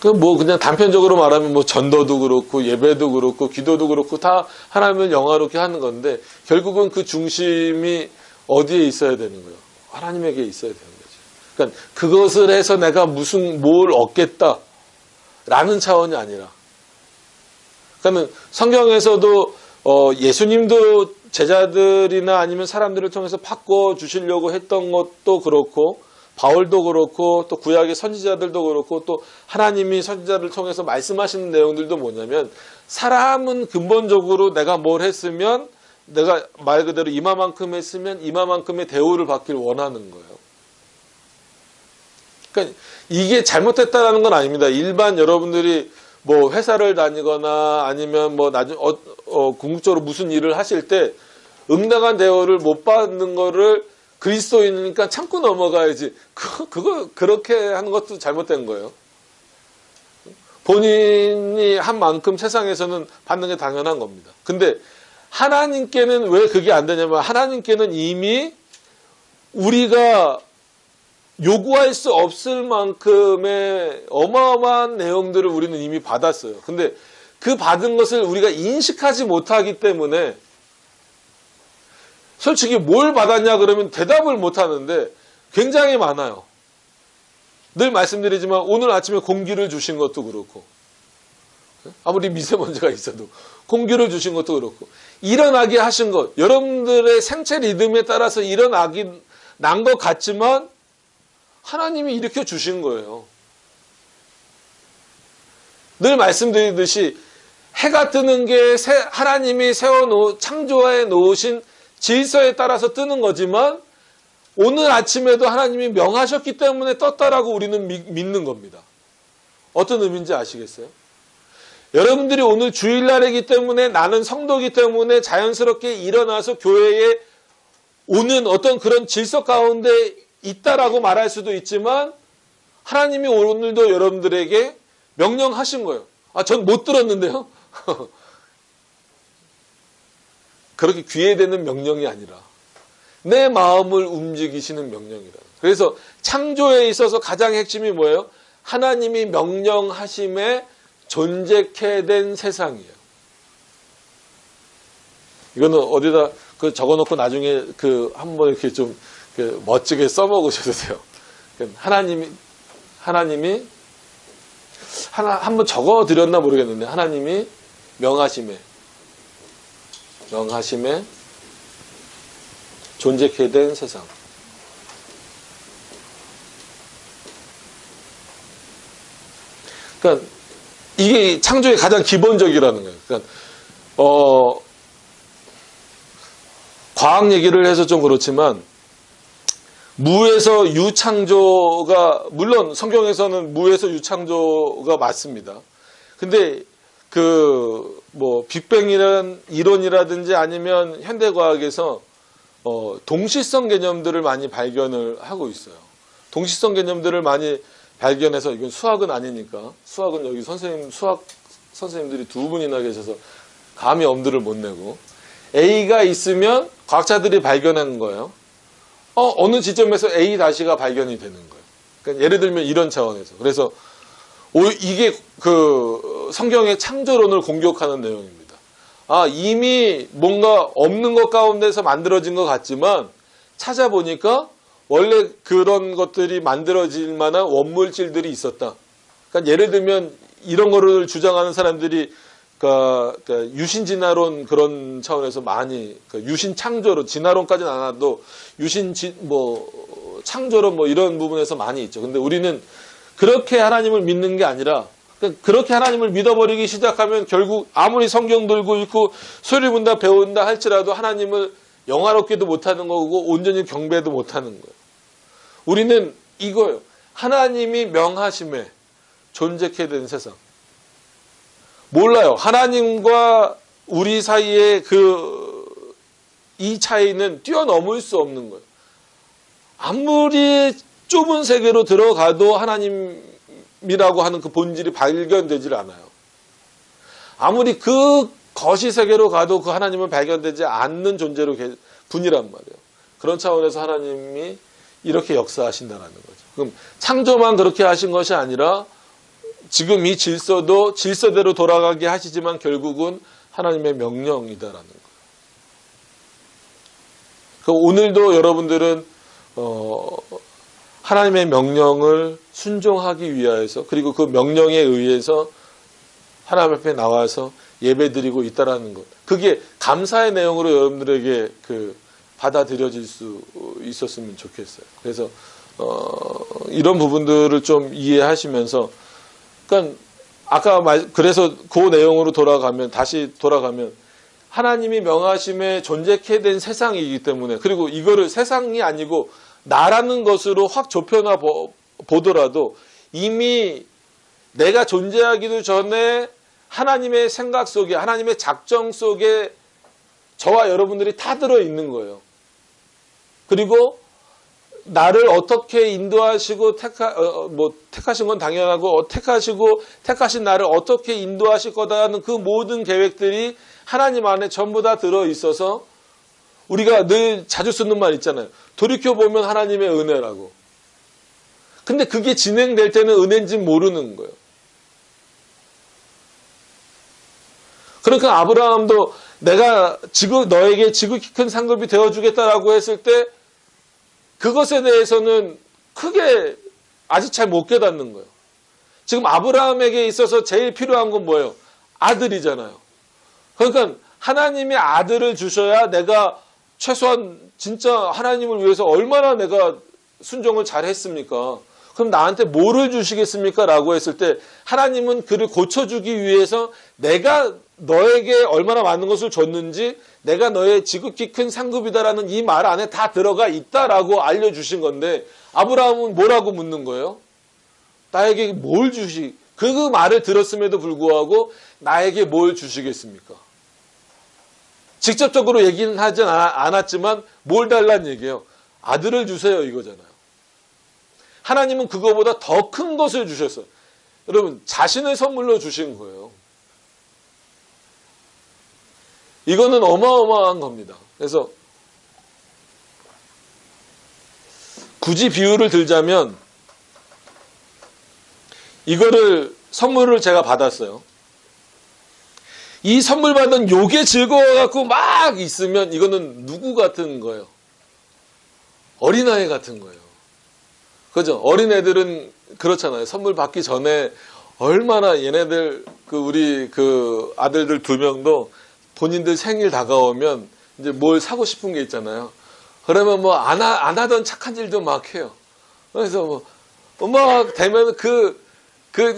그 뭐 그냥 단편적으로 말하면 뭐 전도도 그렇고 예배도 그렇고 기도도 그렇고 다 하나님을 영화롭게 하는 건데 결국은 그 중심이 어디에 있어야 되는 거예요? 하나님에게 있어야 되는 거죠. 그러니까 그것을 해서 내가 뭘 얻겠다라는 차원이 아니라, 그러니까 성경에서도 예수님도 제자들이나 아니면 사람들을 통해서 바꿔 주시려고 했던 것도 그렇고, 바울도 그렇고, 또 구약의 선지자들도 그렇고, 또 하나님이 선지자를 통해서 말씀하시는 내용들도 뭐냐면, 사람은 근본적으로 내가 뭘 했으면, 내가 말 그대로 이마만큼 했으면 이마만큼의 대우를 받길 원하는 거예요. 그러니까 이게 잘못됐다라는 건 아닙니다. 일반 여러분들이 뭐 회사를 다니거나 아니면 뭐 궁극적으로 무슨 일을 하실 때 응당한 대우를 못 받는 거를 그리스도인이니까 참고 넘어가야지. 그거 그렇게 하는 것도 잘못된 거예요. 본인이 한 만큼 세상에서는 받는 게 당연한 겁니다. 근데 하나님께는 왜 그게 안 되냐면, 하나님께는 이미 우리가 요구할 수 없을 만큼의 어마어마한 내용들을 우리는 이미 받았어요. 근데 그 받은 것을 우리가 인식하지 못하기 때문에, 솔직히 뭘 받았냐 그러면 대답을 못 하는데 굉장히 많아요. 늘 말씀드리지만 오늘 아침에 공기를 주신 것도 그렇고, 아무리 미세먼지가 있어도 공기를 주신 것도 그렇고, 일어나게 하신 것, 여러분들의 생체 리듬에 따라서 일어나기 난 것 같지만 하나님이 일으켜 주신 거예요. 늘 말씀드리듯이 해가 뜨는 게 하나님이 창조해 놓으신 질서에 따라서 뜨는 거지만, 오늘 아침에도 하나님이 명하셨기 때문에 떴다라고 우리는 믿는 겁니다. 어떤 의미인지 아시겠어요? 여러분들이 오늘 주일날이기 때문에, 나는 성도이기 때문에 자연스럽게 일어나서 교회에 오는 어떤 그런 질서 가운데 있다라고 말할 수도 있지만, 하나님이 오늘도 여러분들에게 명령하신 거예요. 전 못 들었는데요. 그렇게 귀에 대는 명령이 아니라 내 마음을 움직이시는 명령이라. 그래서 창조에 있어서 가장 핵심이 뭐예요? 하나님이 명령하심에 존재케 된 세상이에요. 이거는 어디다 적어놓고 나중에 한번 이렇게 좀 멋지게 써먹으셔도 돼요. 하나님이 한번 적어드렸나 모르겠는데, 하나님이 명하심에 존재케 된 세상. 그러니까 이게 창조의 가장 기본적이라는 거예요. 그러니까 과학 얘기를 해서 좀 그렇지만, 무에서 유창조가, 물론 성경에서는 무에서 유창조가 맞습니다. 근데 빅뱅이라는 이론이라든지 아니면 현대과학에서 동시성 개념들을 많이 발견을 하고 있어요. 동시성 개념들을 많이 발견해서, 이건 수학은 아니니까, 수학은 여기 수학 선생님들이 두 분이나 계셔서 감히 엄두를 못 내고, A가 있으면 과학자들이 발견한 거예요. 어느 지점에서 A-가 발견이 되는 거예요. 그러니까 예를 들면 이런 차원에서. 그래서 이게 성경의 창조론을 공격하는 내용입니다. 이미 뭔가 없는 것 가운데서 만들어진 것 같지만 찾아보니까 원래 그런 것들이 만들어질 만한 원물질들이 있었다. 그러니까 예를 들면 이런 거를 주장하는 사람들이 유신 진화론 그런 차원에서 많이, 유신 창조론, 진화론까지는 안 와도 유신 창조론 이런 부분에서 많이 있죠. 근데 우리는 그렇게 하나님을 믿는 게 아니라, 그렇게 하나님을 믿어버리기 시작하면 결국 아무리 성경 들고 읽고 소리 본다 배운다 할지라도 하나님을 영화롭게도 못하는 거고 온전히 경배도 못하는 거예요. 우리는 이거예요. 하나님이 명하심에 존재케 된 세상. 몰라요. 하나님과 우리 사이에 이 차이는 뛰어넘을 수 없는 거예요. 아무리 좁은 세계로 들어가도 하나님이라고 하는 그 본질이 발견되질 않아요. 아무리 그 거시 세계로 가도 그 하나님은 발견되지 않는 존재로 분이란 말이에요. 그런 차원에서 하나님이 이렇게 역사하신다는 거죠. 그럼 창조만 그렇게 하신 것이 아니라 지금 이 질서도 질서대로 돌아가게 하시지만 결국은 하나님의 명령이다라는 거예요. 오늘도 여러분들은 하나님의 명령을 순종하기 위하여서 그리고 그 명령에 의해서 하나님 앞에 나와서 예배드리고 있다라는 것. 그게 감사의 내용으로 여러분들에게 받아들여질 수 있었으면 좋겠어요. 그래서 이런 부분들을 좀 이해하시면서, 그러니까 그래서 그 내용으로 다시 돌아가면 하나님이 명하심에 존재케 된 세상이기 때문에, 그리고 이거를 세상이 아니고 나라는 것으로 확 좁혀나 보더라도 이미 내가 존재하기도 전에 하나님의 생각 속에, 하나님의 작정 속에 저와 여러분들이 다 들어있는 거예요. 그리고 나를 어떻게 인도하시고 택하신 건 당연하고 택하신 나를 어떻게 인도하실 거다라는 그 모든 계획들이 하나님 안에 전부 다 들어있어서, 우리가 늘 자주 쓰는 말 있잖아요. 돌이켜보면 하나님의 은혜라고. 근데 그게 진행될 때는 은혜인지 모르는 거예요. 그러니까 아브라함도 내가 너에게 지극히 큰 상급이 되어주겠다라고 했을 때 그것에 대해서는 크게 아직 잘 못 깨닫는 거예요. 지금 아브라함에게 있어서 제일 필요한 건 뭐예요? 아들이잖아요. 그러니까 하나님의 아들을 주셔야 내가 최소한 진짜 하나님을 위해서 얼마나 내가 순종을 잘 했습니까? 그럼 나한테 뭐를 주시겠습니까? 라고 했을 때 하나님은 그를 고쳐주기 위해서 내가 너에게 얼마나 많은 것을 줬는지 내가 너의 지극히 큰 상급이다라는 이 말 안에 다 들어가 있다라고 알려주신 건데, 아브라함은 뭐라고 묻는 거예요? 나에게 뭘 그 말을 들었음에도 불구하고 나에게 뭘 주시겠습니까? 직접적으로 얘기는 하지 않았지만 뭘 달라는 얘기예요? 아들을 주세요 이거잖아요. 하나님은 그거보다 더 큰 것을 주셨어요. 여러분, 자신을 선물로 주신 거예요. 이거는 어마어마한 겁니다. 그래서 굳이 비유를 들자면, 선물을 제가 받았어요. 이 선물 받은 요게 즐거워갖고 막 있으면 이거는 누구 같은 거예요? 어린아이 같은 거예요. 그죠? 어린애들은 그렇잖아요. 선물 받기 전에 얼마나 얘네들, 우리 아들들 2명도 본인들 생일 다가오면 이제 뭘 사고 싶은 게 있잖아요. 그러면 안 하던 착한 일도 막 해요. 그래서 막 되면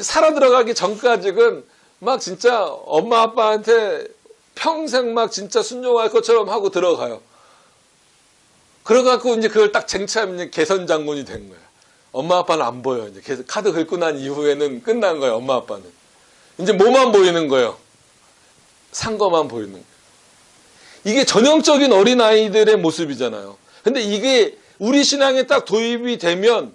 살아 들어가기 전까지는 막 진짜 엄마 아빠한테 평생 막 진짜 순종할 것처럼 하고 들어가요. 그래갖고 이제 그걸 딱 쟁취하면 개선 장군이 된 거야. 엄마 아빠는 안 보여. 이제 카드 긁고 난 이후에는 끝난 거예요. 엄마 아빠는. 이제 뭐만 보이는 거예요? 산 거만 보이는 거예요. 이게 전형적인 어린아이들의 모습이잖아요. 근데 이게 우리 신앙에 딱 도입이 되면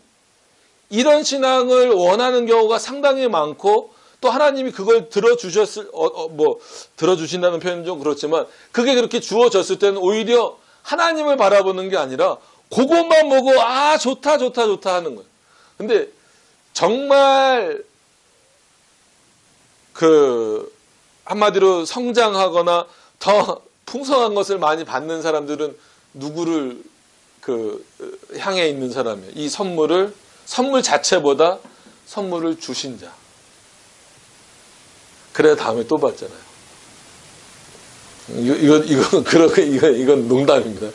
이런 신앙을 원하는 경우가 상당히 많고, 또 하나님이 그걸 들어주신다는 표현은 좀 그렇지만, 그게 그렇게 주어졌을 때는 오히려 하나님을 바라보는 게 아니라 그것만 보고 좋다 하는 거예요. 근데 정말 한마디로 성장하거나 더 풍성한 것을 많이 받는 사람들은 누구를 향해 있는 사람이에요. 이 선물 자체보다 선물을 주신 자. 그래야 다음에 또 받잖아요. 이건 농담입니다.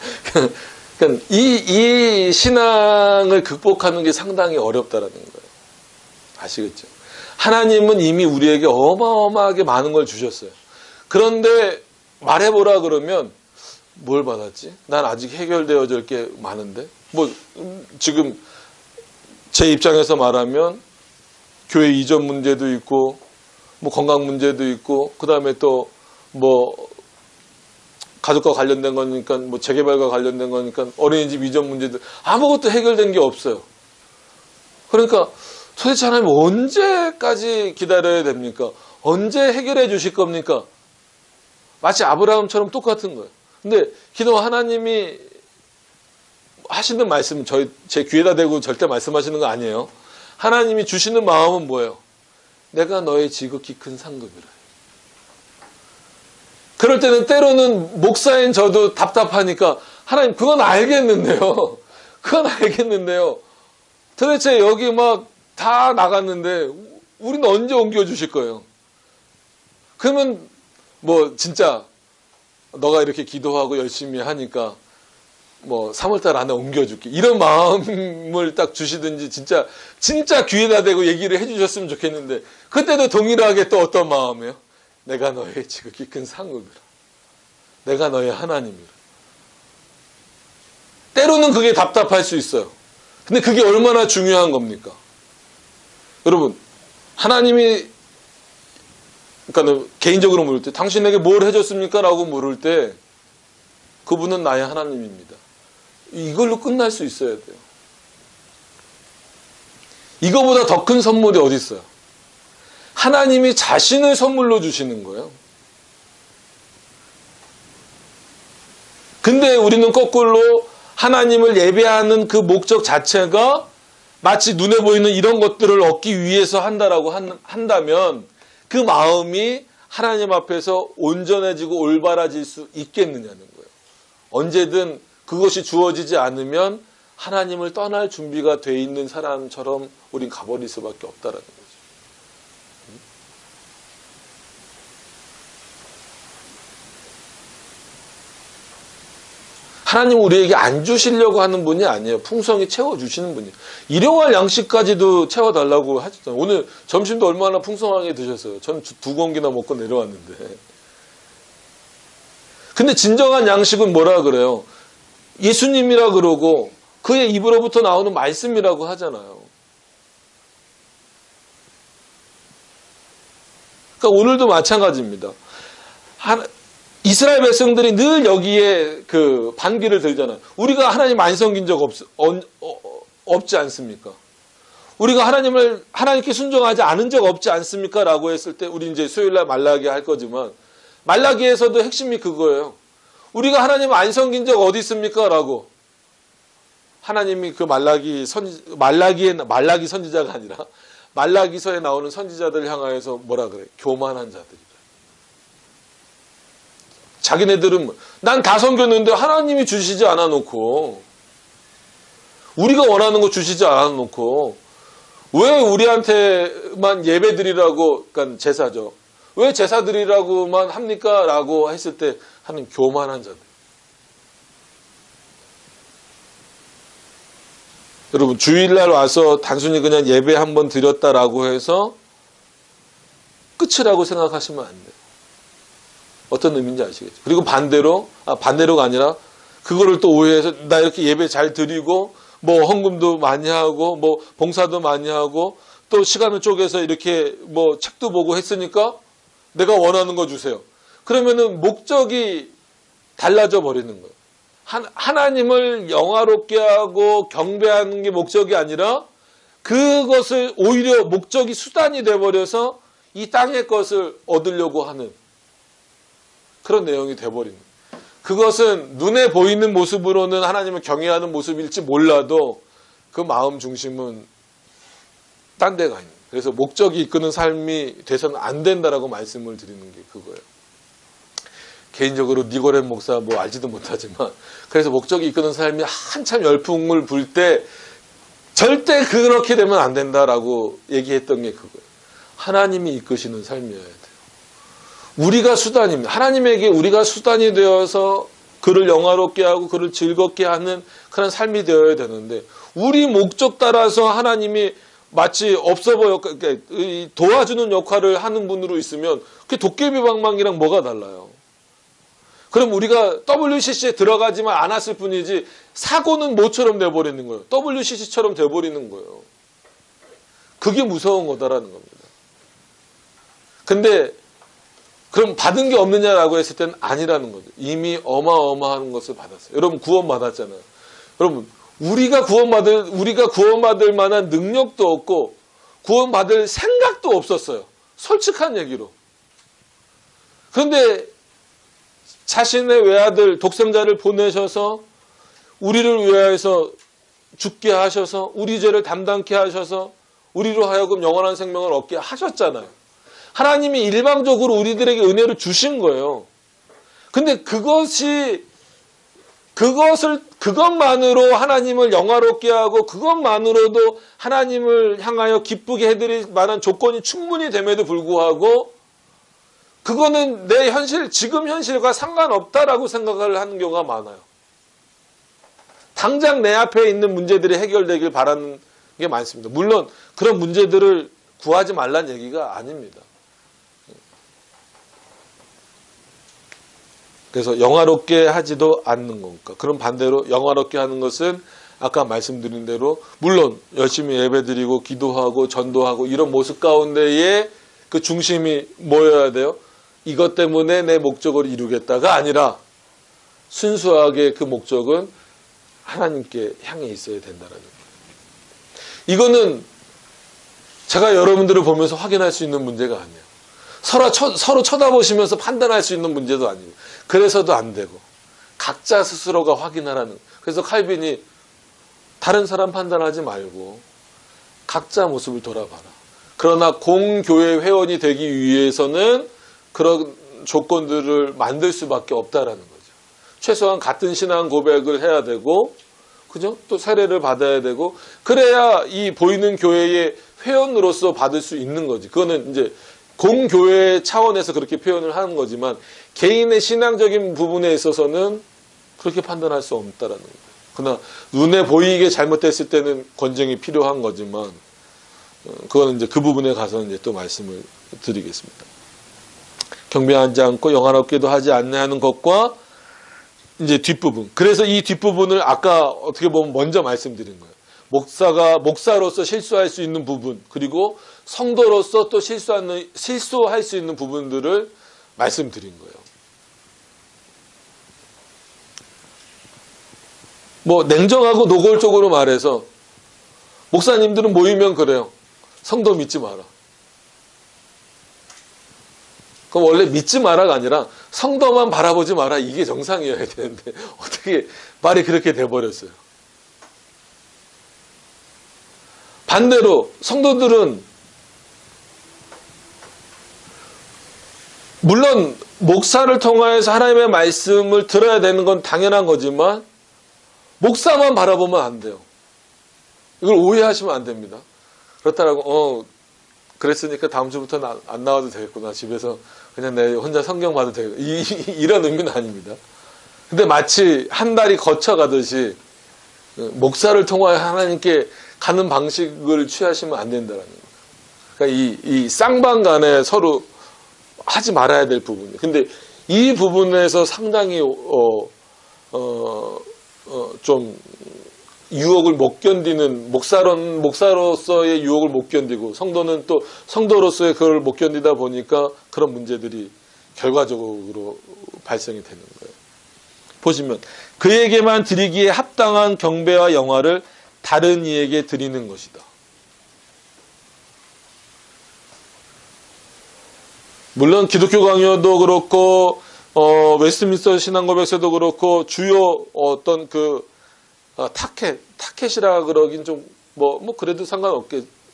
그러니까 이 신앙을 극복하는 게 상당히 어렵다라는 거예요. 아시겠죠? 하나님은 이미 우리에게 어마어마하게 많은 걸 주셨어요. 그런데 말해보라 그러면 뭘 받았지? 난 아직 해결되어질 게 많은데? 지금 제 입장에서 말하면 교회 이전 문제도 있고, 건강 문제도 있고, 그 다음에 또 가족과 관련된 거니까, 재개발과 관련된 거니까, 어린이집 이전 문제도 아무것도 해결된 게 없어요. 그러니까 도대체 하나님 언제까지 기다려야 됩니까? 언제 해결해 주실 겁니까? 마치 아브라함처럼 똑같은 거예요. 근데 기도 하나님이 하시는 말씀, 제 귀에다 대고 절대 말씀하시는 거 아니에요. 하나님이 주시는 마음은 뭐예요? 내가 너의 지극히 큰 상급이라. 그럴 때는 때로는 목사인 저도 답답하니까 하나님 그건 알겠는데요. 그건 알겠는데요. 도대체 여기 막 다 나갔는데 우리는 언제 옮겨주실 거예요? 그러면 뭐 진짜 너가 이렇게 기도하고 열심히 하니까 뭐 3월달 안에 옮겨줄게. 이런 마음을 딱 주시든지 진짜 귀에다 대고 얘기를 해주셨으면 좋겠는데 그때도 동일하게 또 어떤 마음이에요? 내가 너의 지극히 큰 상급이라. 내가 너의 하나님이라. 때로는 그게 답답할 수 있어요. 근데 그게 얼마나 중요한 겁니까? 여러분, 하나님이 그러니까 개인적으로 물을 때 당신에게 뭘 해줬습니까? 라고 물을 때 그분은 나의 하나님입니다. 이걸로 끝날 수 있어야 돼요. 이거보다 더 큰 선물이 어디 있어요? 하나님이 자신을 선물로 주시는 거예요. 근데 우리는 거꾸로 하나님을 예배하는 그 목적 자체가 마치 눈에 보이는 이런 것들을 얻기 위해서 한다라고 한다면 그 마음이 하나님 앞에서 온전해지고 올바라질 수 있겠느냐는 거예요. 언제든 그것이 주어지지 않으면 하나님을 떠날 준비가 돼 있는 사람처럼 우린 가버릴 수밖에 없다라는 거죠. 하나님 우리에게 안 주시려고 하는 분이 아니에요. 풍성히 채워주시는 분이에요. 일용할 양식까지도 채워달라고 하셨잖아요. 오늘 점심도 얼마나 풍성하게 드셨어요. 전 2공기나 먹고 내려왔는데. 근데 진정한 양식은 뭐라 그래요? 예수님이라 그러고 그의 입으로부터 나오는 말씀이라고 하잖아요. 그러니까 오늘도 마찬가지입니다. 이스라엘 백성들이 늘 여기에 그 반기를 들잖아요. 우리가 하나님 안 섬긴 적 없지 않습니까? 우리가 하나님께 순종하지 않은 적 없지 않습니까? 라고 했을 때 우리 이제 수요일날 말라기 할 거지만 말라기에서도 핵심이 그거예요. 우리가 하나님을 안 섬긴 적 어디 있습니까? 라고 하나님이 그 말라기 선지자가 아니라 말라기서에 나오는 선지자들 향하여서 뭐라 그래? 교만한 자들이다. 자기네들은 난 다 섬겼는데 하나님이 주시지 않아 놓고 우리가 원하는 거 주시지 않아 놓고 왜 우리한테만 예배 드리라고 그러니까 제사죠. 왜 제사 드리라고만 합니까? 라고 했을 때 하는 교만한 자들. 여러분 주일날 와서 단순히 그냥 예배 한번 드렸다라고 해서 끝이라고 생각하시면 안 돼요. 어떤 의미인지 아시겠죠? 그리고 반대로가 아니라 그거를 또 오해해서 나 이렇게 예배 잘 드리고 뭐 헌금도 많이 하고 뭐 봉사도 많이 하고 또 시간을 쪼개서 이렇게 뭐 책도 보고 했으니까 내가 원하는 거 주세요. 그러면은 목적이 달라져 버리는 거예요. 하나님을 영화롭게 하고 경배하는 게 목적이 아니라 그것을 오히려 목적이 수단이 돼버려서 이 땅의 것을 얻으려고 하는 그런 내용이 돼버리는 거예요. 그것은 눈에 보이는 모습으로는 하나님을 경외하는 모습일지 몰라도 그 마음 중심은 딴 데가 있는 거예요. 그래서 목적이 이끄는 삶이 돼서는 안 된다라고 말씀을 드리는 게 그거예요. 개인적으로 니고레 목사 뭐 알지도 못하지만 그래서 목적이 이끄는 삶이 한참 열풍을 불 때 절대 그렇게 되면 안 된다라고 얘기했던 게 그거예요. 하나님이 이끄시는 삶이어야 돼요. 우리가 수단입니다. 하나님에게 우리가 수단이 되어서 그를 영화롭게 하고 그를 즐겁게 하는 그런 삶이 되어야 되는데 우리 목적 따라서 하나님이 마치 없어 보여 도와주는 역할을 하는 분으로 있으면 그게 도깨비 방망이랑 뭐가 달라요? 그럼 우리가 WCC에 들어가지만 않았을 뿐이지 사고는 뭐처럼 돼버리는 거예요. WCC처럼 돼버리는 거예요. 그게 무서운 거다라는 겁니다. 근데 그럼 받은 게 없느냐라고 했을 때는 아니라는 거죠. 이미 어마어마한 것을 받았어요. 여러분 구원 받았잖아요. 여러분 우리가 구원받을 만한 능력도 없고 구원받을 생각도 없었어요. 솔직한 얘기로. 그런데 자신의 외아들 독생자를 보내셔서 우리를 위하여서 죽게 하셔서 우리 죄를 담당케 하셔서 우리로 하여금 영원한 생명을 얻게 하셨잖아요. 하나님이 일방적으로 우리들에게 은혜를 주신 거예요. 근데 그것만으로 하나님을 영화롭게 하고 그것만으로도 하나님을 향하여 기쁘게 해드릴 만한 조건이 충분히 됨에도 불구하고 그거는 내 지금 현실과 상관없다라고 생각을 하는 경우가 많아요. 당장 내 앞에 있는 문제들이 해결되길 바라는 게 많습니다. 물론 그런 문제들을 구하지 말라는 얘기가 아닙니다. 그래서 영화롭게 하지도 않는 거니까. 그럼 반대로 영화롭게 하는 것은 아까 말씀드린 대로 물론 열심히 예배드리고 기도하고 전도하고 이런 모습 가운데에 그 중심이 뭐여야 돼요? 이것 때문에 내 목적을 이루겠다가 아니라 순수하게 그 목적은 하나님께 향해 있어야 된다는 거예요. 이거는 제가 여러분들을 보면서 확인할 수 있는 문제가 아니에요. 서로 쳐다보시면서 판단할 수 있는 문제도 아니고 그래서도 안 되고 각자 스스로가 확인하라는. 그래서 칼빈이 다른 사람 판단하지 말고 각자 모습을 돌아봐라. 그러나 공교회 회원이 되기 위해서는 그런 조건들을 만들 수밖에 없다라는 거죠. 최소한 같은 신앙 고백을 해야 되고, 그죠? 또 세례를 받아야 되고, 그래야 이 보이는 교회의 회원으로서 받을 수 있는 거지. 그거는 이제 공교회 차원에서 그렇게 표현을 하는 거지만 개인의 신앙적인 부분에 있어서는 그렇게 판단할 수 없다라는 거예요. 그러나 눈에 보이게 잘못됐을 때는 권정이 필요한 거지만 그거는 이제 그 부분에 가서 이제 또 말씀을 드리겠습니다. 경배하지 않고 영화롭게도 하지 않는 것과 이제 뒷부분. 그래서 이 뒷부분을 아까 어떻게 보면 먼저 말씀드린 거예요. 목사로서 실수할 수 있는 부분, 그리고 성도로서 또 실수할 수 있는 부분들을 말씀드린 거예요. 뭐 냉정하고 노골적으로 말해서 목사님들은 모이면 그래요. 성도 믿지 마라. 그럼 원래 믿지 마라가 아니라 성도만 바라보지 마라. 이게 정상이어야 되는데 어떻게 말이 그렇게 돼버렸어요. 반대로 성도들은 물론 목사를 통하여서 하나님의 말씀을 들어야 되는 건 당연한 거지만 목사만 바라보면 안 돼요. 이걸 오해하시면 안 됩니다. 그렇다라고 그랬으니까 다음 주부터는 안 나와도 되겠구나. 집에서 그냥 내 혼자 성경 봐도 되겠구나. 이런 의미는 아닙니다. 근데 마치 한 달이 거쳐가듯이 목사를 통하여 하나님께 가는 방식을 취하시면 안 된다는 거예요. 그러니까 이 쌍방 간에 서로 하지 말아야 될 부분이에요. 근데 이 부분에서 상당히 좀 유혹을 못 견디는 목사로서의 유혹을 못 견디고 성도는 또 성도로서의 그걸 못 견디다 보니까 그런 문제들이 결과적으로 발생이 되는 거예요. 보시면 그에게만 드리기에 합당한 경배와 영화를 다른 이에게 드리는 것이다. 물론 기독교 강요도 그렇고 웨스트민스터 신앙고백서도 그렇고 주요 어떤 그 타켓이라 그러긴 좀 뭐 그래도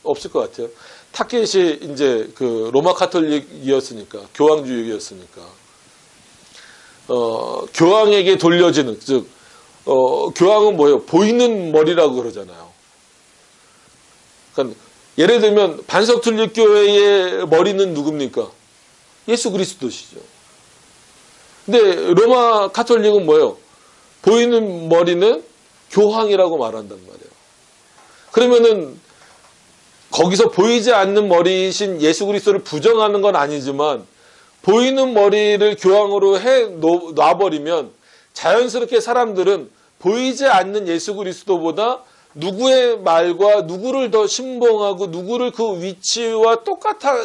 없을 것 같아요. 타켓이 이제 그 로마 카톨릭이었으니까 교황주의였으니까 교황에게 돌려지는 즉 교황은 뭐예요? 보이는 머리라고 그러잖아요. 그러니까 예를 들면 반석툴립교회의 머리는 누굽니까? 예수 그리스도시죠. 근데 로마 카톨릭은 뭐예요? 보이는 머리는 교황이라고 말한단 말이에요. 그러면은 거기서 보이지 않는 머리이신 예수 그리스도를 부정하는 건 아니지만 보이는 머리를 교황으로 놔버리면 자연스럽게 사람들은 보이지 않는 예수 그리스도보다 누구의 말과 누구를 더 신봉하고 누구를 그 위치와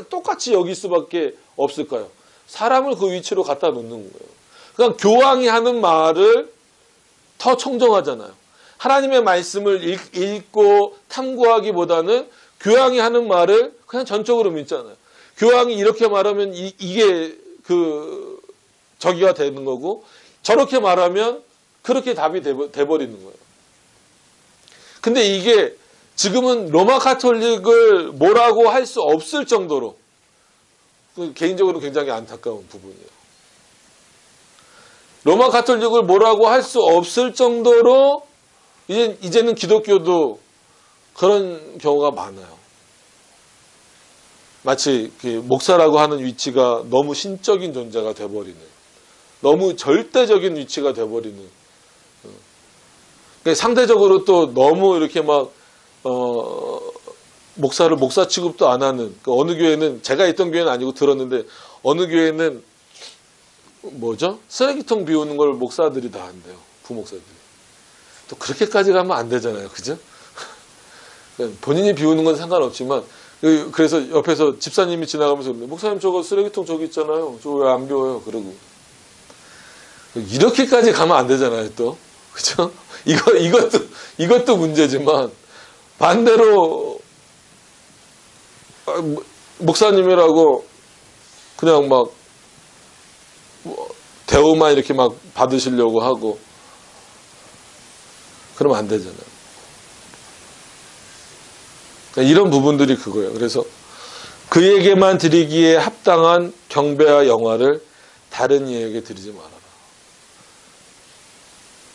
똑같이 여길 수밖에 없을까요? 사람을 그 위치로 갖다 놓는 거예요. 그러니까 교황이 하는 말을 더 청정하잖아요. 하나님의 말씀을 읽고 탐구하기보다는 교황이 하는 말을 그냥 전적으로 믿잖아요. 교황이 이렇게 말하면 이게 저기가 되는 거고 저렇게 말하면 그렇게 답이 돼버리는 거예요. 근데 이게 지금은 로마 카톨릭을 뭐라고 할 수 없을 정도로 개인적으로 굉장히 안타까운 부분이에요. 로마 카톨릭을 뭐라고 할 수 없을 정도로 이제는 기독교도 그런 경우가 많아요. 마치 목사라고 하는 위치가 너무 신적인 존재가 돼버리는, 너무 절대적인 위치가 돼버리는, 상대적으로 또 너무 이렇게 막 목사를 목사 취급도 안 하는, 어느 교회는, 제가 있던 교회는 아니고 들었는데 어느 교회는 뭐죠? 쓰레기통 비우는 걸 목사들이 다 한대요. 부목사들이. 또 그렇게까지 가면 안 되잖아요. 그죠? 본인이 비우는 건 상관없지만, 그래서 옆에서 집사님이 지나가면서 그러는데, 목사님 저거 쓰레기통 저기 있잖아요. 저거 왜 안 비워요? 그러고. 이렇게까지 가면 안 되잖아요, 또. 그죠? 이것도 문제지만, 반대로, 목사님이라고 그냥 막, 대우만 이렇게 막 받으시려고 하고, 그러면 안 되잖아요. 이런 부분들이 그거예요. 그래서 그에게만 드리기에 합당한 경배와 영화를 다른 이에게 드리지 말아라.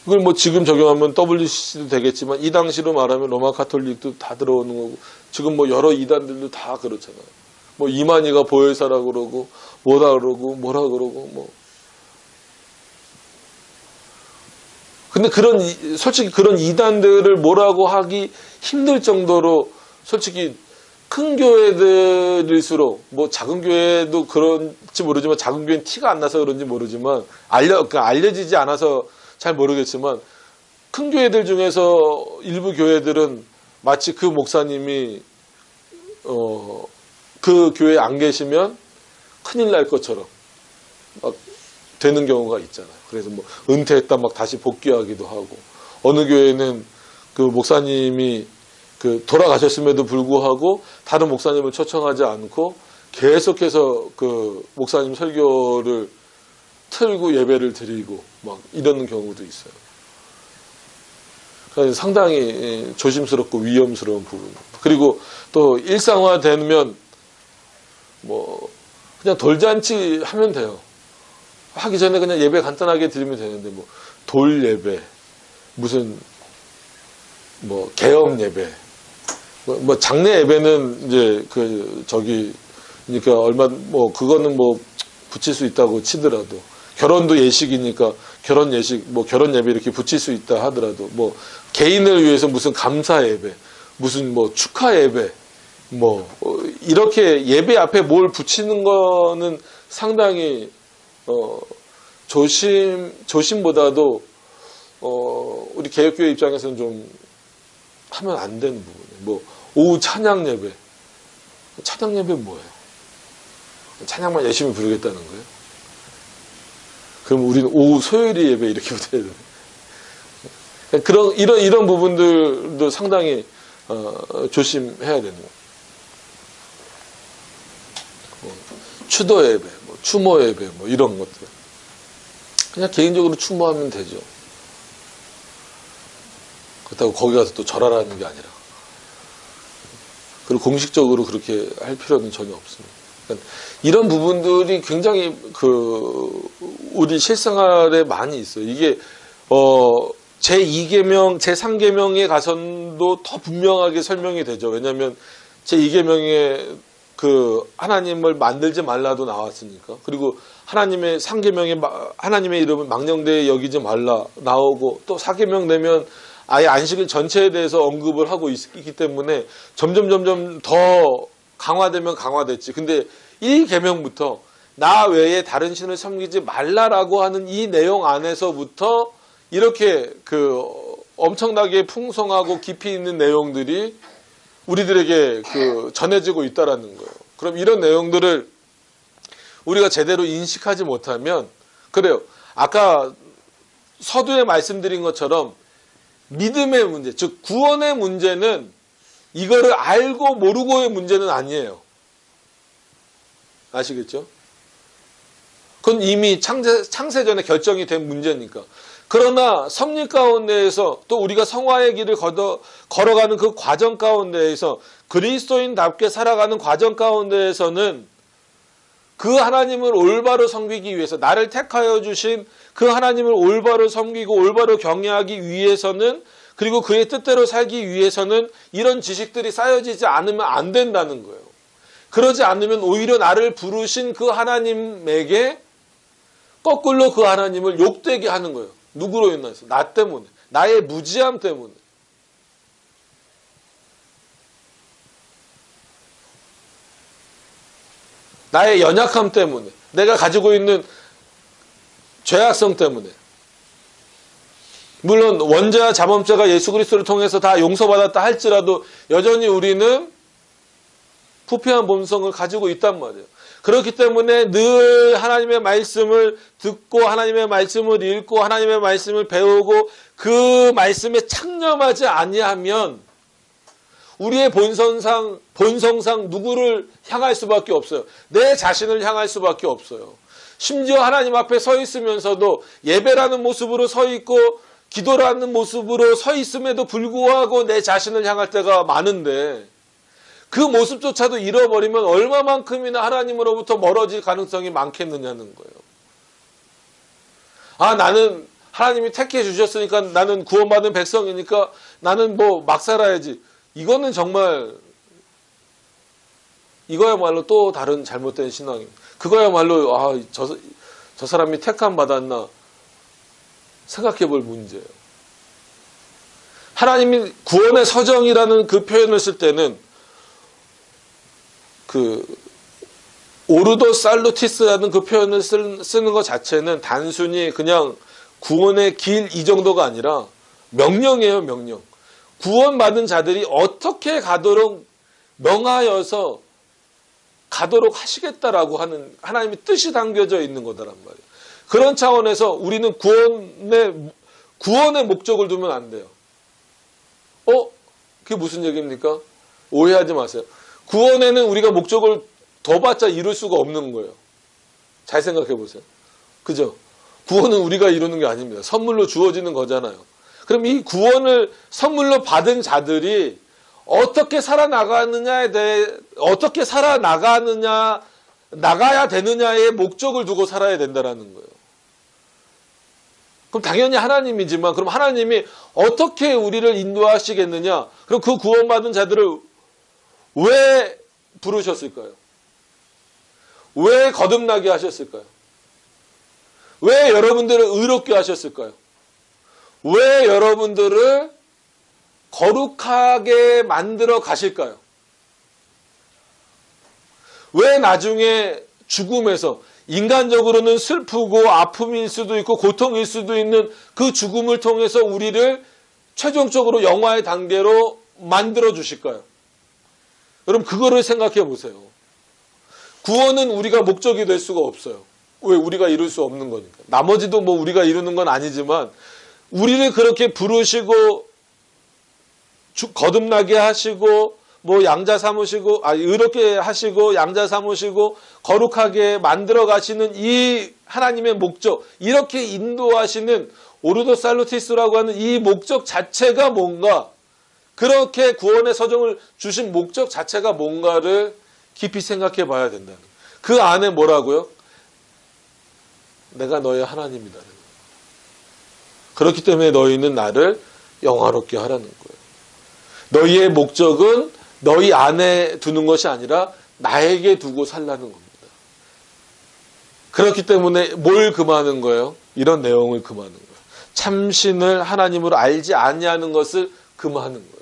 이걸 뭐 지금 적용하면 WCC도 되겠지만, 이 당시로 말하면 로마 카톨릭도 다 들어오는 거고, 지금 뭐 여러 이단들도 다 그렇잖아요. 뭐 이만희가 보혜사라고 그러고, 뭐라 그러고, 뭐. 근데 솔직히 그런 이단들을 뭐라고 하기 힘들 정도로, 솔직히 큰 교회들일수록, 뭐 작은 교회도 그런지 모르지만, 작은 교회는 티가 안 나서 그런지 모르지만, 알려지지 않아서 잘 모르겠지만, 큰 교회들 중에서 일부 교회들은 마치 그 목사님이 그 교회에 안 계시면 큰일 날 것처럼 막 되는 경우가 있잖아요. 그래서 뭐 은퇴했다 막 다시 복귀하기도 하고, 어느 교회는 그 목사님이 돌아가셨음에도 불구하고 다른 목사님을 초청하지 않고 계속해서 그 목사님 설교를 틀고 예배를 드리고 막 이러는 경우도 있어요. 그래서 상당히 조심스럽고 위험스러운 부분. 그리고 또 일상화되면 뭐 그냥 돌잔치 하면 돼요. 하기 전에 그냥 예배 간단하게 드리면 되는데, 뭐 돌 예배, 무슨 뭐 개업 예배, 뭐 장례 예배는 이제 그러니까 얼마 뭐 그거는 뭐 붙일 수 있다고 치더라도, 결혼도 예식이니까 결혼 예식, 뭐 결혼 예배 이렇게 붙일 수 있다 하더라도, 뭐 개인을 위해서 무슨 감사 예배, 무슨 뭐 축하 예배, 뭐 이렇게 예배 앞에 뭘 붙이는 거는 상당히 조심보다도 우리 개혁교회 입장에서는 좀 하면 안 되는 부분이에요. 뭐 오후 찬양 예배, 찬양 예배 뭐예요? 찬양만 열심히 부르겠다는 거예요? 그럼 우리는 오후 소요리 예배 이렇게 붙여야 돼요. 이런 부분들도 상당히 조심해야 되는 거예요. 추도 예배, 뭐 추모 예배, 뭐 이런 것들. 그냥 개인적으로 추모하면 되죠. 그렇다고 거기 가서 또 절하라는 게 아니라. 그리고 공식적으로 그렇게 할 필요는 전혀 없습니다. 그러니까 이런 부분들이 굉장히 우리 실생활에 많이 있어요. 이게 제2계명, 제3계명에 가서도 더 분명하게 설명이 되죠. 왜냐하면 제2계명에 하나님을 만들지 말라도 나왔으니까. 그리고 하나님의 3계명에 하나님의 이름을 망령되이 여기지 말라 나오고, 또 4계명 되면 아예 안식일 전체에 대해서 언급을 하고 있기 때문에 점점 더 강화되면 강화됐지. 근데 1계명부터 나 외에 다른 신을 섬기지 말라라고 하는 이 내용 안에서부터 이렇게 엄청나게 풍성하고 깊이 있는 내용들이 우리들에게 전해지고 있다라는 거예요. 그럼 이런 내용들을 우리가 제대로 인식하지 못하면, 그래요. 아까 서두에 말씀드린 것처럼 믿음의 문제, 즉 구원의 문제는 이거를 알고 모르고의 문제는 아니에요. 아시겠죠? 그건 이미 창세전에 결정이 된 문제니까. 그러나 섭리 가운데에서 또 우리가 성화의 길을 걸어가는 그 과정 가운데에서 그리스도인답게 살아가는 과정 가운데에서는 그 하나님을 올바로 섬기기 위해서 나를 택하여 주신 그 하나님을 올바로 섬기고 올바로 경외하기 위해서는 그리고 그의 뜻대로 살기 위해서는 이런 지식들이 쌓여지지 않으면 안 된다는 거예요. 그러지 않으면 오히려 나를 부르신 그 하나님에게 거꾸로 그 하나님을 욕되게 하는 거예요. 누구로 인해서? 나 때문에. 나의 무지함 때문에. 나의 연약함 때문에. 내가 가지고 있는 죄악성 때문에. 물론 원죄와 자범죄가 예수 그리스도를 통해서 다 용서받았다 할지라도 여전히 우리는 부패한 본성을 가지고 있단 말이에요. 그렇기 때문에 늘 하나님의 말씀을 듣고 하나님의 말씀을 읽고 하나님의 말씀을 배우고 그 말씀에 창념하지 아니하면 우리의 본성상 누구를 향할 수밖에 없어요. 내 자신을 향할 수밖에 없어요. 심지어 하나님 앞에 서 있으면서도 예배라는 모습으로 서 있고 기도라는 모습으로 서 있음에도 불구하고 내 자신을 향할 때가 많은데 그 모습조차도 잃어버리면 얼마만큼이나 하나님으로부터 멀어질 가능성이 많겠느냐는 거예요. 아, 나는 하나님이 택해 주셨으니까 나는 구원받은 백성이니까 나는 뭐 막 살아야지. 이거는 정말 이거야말로 또 다른 잘못된 신앙입니다. 그거야말로 아, 저 사람이 택함 받았나 생각해 볼 문제예요. 하나님이 구원의 서정이라는 그 표현을 쓸 때는 그 오르도 살루티스라는 그 표현을 쓰는 것 자체는 단순히 그냥 구원의 길 이 정도가 아니라 명령이에요, 명령. 구원받은 자들이 어떻게 가도록 명하여서 가도록 하시겠다라고 하는 하나님의 뜻이 담겨져 있는 거다란 말이에요. 그런 차원에서 우리는 구원의 목적을 두면 안 돼요. 그게 무슨 얘기입니까? 오해하지 마세요. 구원에는 우리가 목적을 둬봤자 이룰 수가 없는 거예요. 잘 생각해 보세요. 그죠? 구원은 우리가 이루는 게 아닙니다. 선물로 주어지는 거잖아요. 그럼 이 구원을 선물로 받은 자들이 어떻게 살아나가느냐에 대해, 어떻게 나가야 되느냐의 목적을 두고 살아야 된다는 거예요. 그럼 당연히 하나님이지만, 그럼 하나님이 어떻게 우리를 인도하시겠느냐? 그럼 그 구원받은 자들을 왜 부르셨을까요? 왜 거듭나게 하셨을까요? 왜 여러분들을 의롭게 하셨을까요? 왜 여러분들을 거룩하게 만들어 가실까요? 왜 나중에 죽음에서 인간적으로는 슬프고 아픔일 수도 있고 고통일 수도 있는 그 죽음을 통해서 우리를 최종적으로 영화의 단계로 만들어 주실까요? 여러분 그거를 생각해 보세요. 구원은 우리가 목적이 될 수가 없어요. 왜? 우리가 이룰 수 없는 거니까. 나머지도 뭐 우리가 이루는 건 아니지만 우리를 그렇게 부르시고 거듭나게 하시고 뭐 양자 삼으시고 의롭게 하시고 양자 삼으시고 거룩하게 만들어 가시는 이 하나님의 목적, 이렇게 인도하시는 오르도 살루티스라고 하는 이 목적 자체가 뭔가, 그렇게 구원의 서정을 주신 목적 자체가 뭔가를 깊이 생각해 봐야 된다는 거예요. 그 안에 뭐라고요? 내가 너의 하나님이다. 그렇기 때문에 너희는 나를 영화롭게 하라는 거예요. 너희의 목적은 너희 안에 두는 것이 아니라 나에게 두고 살라는 겁니다. 그렇기 때문에 뭘 금하는 거예요? 이런 내용을 금하는 거예요. 참신을 하나님으로 알지 아니하는 것을 금하는 거예요.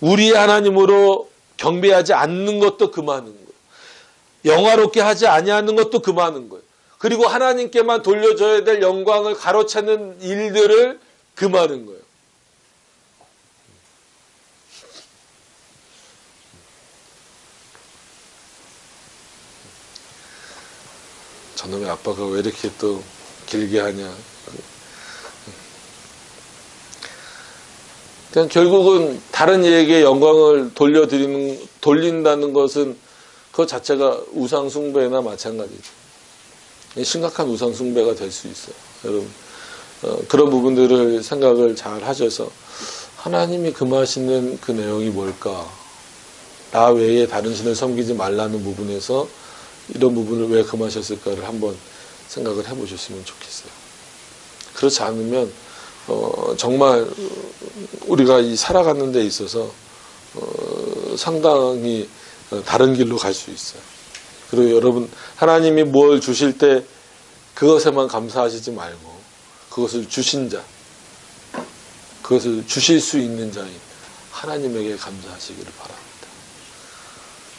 우리의 하나님으로 경배하지 않는 것도 금하는 거예요. 영화롭게 하지 아니하는 것도 금하는 거예요. 그리고 하나님께만 돌려줘야 될 영광을 가로채는 일들을 금하는 거예요. 저놈의 아빠가 왜 이렇게 또 길게 하냐. 그냥 결국은 다른 이에게 영광을 돌린다는 것은 그 자체가 우상숭배나 마찬가지죠. 심각한 우상숭배가 될 수 있어요. 여러분, 그런 부분들을 생각을 잘 하셔서 하나님이 금하시는 그 내용이 뭘까? 나 외에 다른 신을 섬기지 말라는 부분에서 이런 부분을 왜 금하셨을까를 한번 생각을 해보셨으면 좋겠어요. 그렇지 않으면 정말 우리가 이 살아가는 데 있어서 상당히 다른 길로 갈 수 있어요. 그리고 여러분, 하나님이 뭘 주실 때 그것에만 감사하시지 말고 그것을 주신 자, 그것을 주실 수 있는 자인 하나님에게 감사하시기를 바랍니다.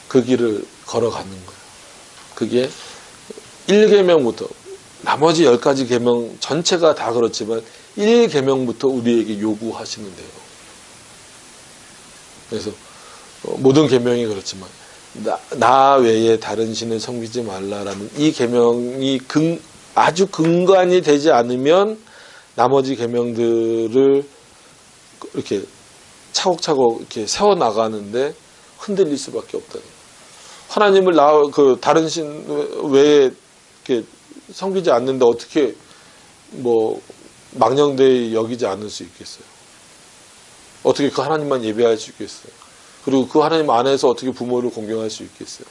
그 길을 걸어가는 거예요. 그게 1계명부터 나머지 10가지 계명 전체가 다 그렇지만 1계명부터 우리에게 요구하시는데요. 그래서 모든 계명이 그렇지만 나 외에 다른 신을 섬기지 말라라는 이 계명이 아주 근간이 되지 않으면 나머지 계명들을 이렇게 차곡차곡 이렇게 세워 나가는데 흔들릴 수밖에 없다는 거예요. 하나님을 다른 신 외에 이렇게 섬기지 않는데 어떻게 망령되이 여기지 않을 수 있겠어요? 어떻게 그 하나님만 예배할 수 있겠어요? 그리고 그 하나님 안에서 어떻게 부모를 공경할 수 있겠어요?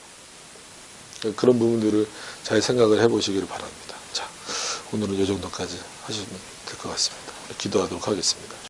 그런 부분들을 잘 생각을 해보시기를 바랍니다. 자, 오늘은 이 정도까지 하시면 될 것 같습니다. 기도하도록 하겠습니다.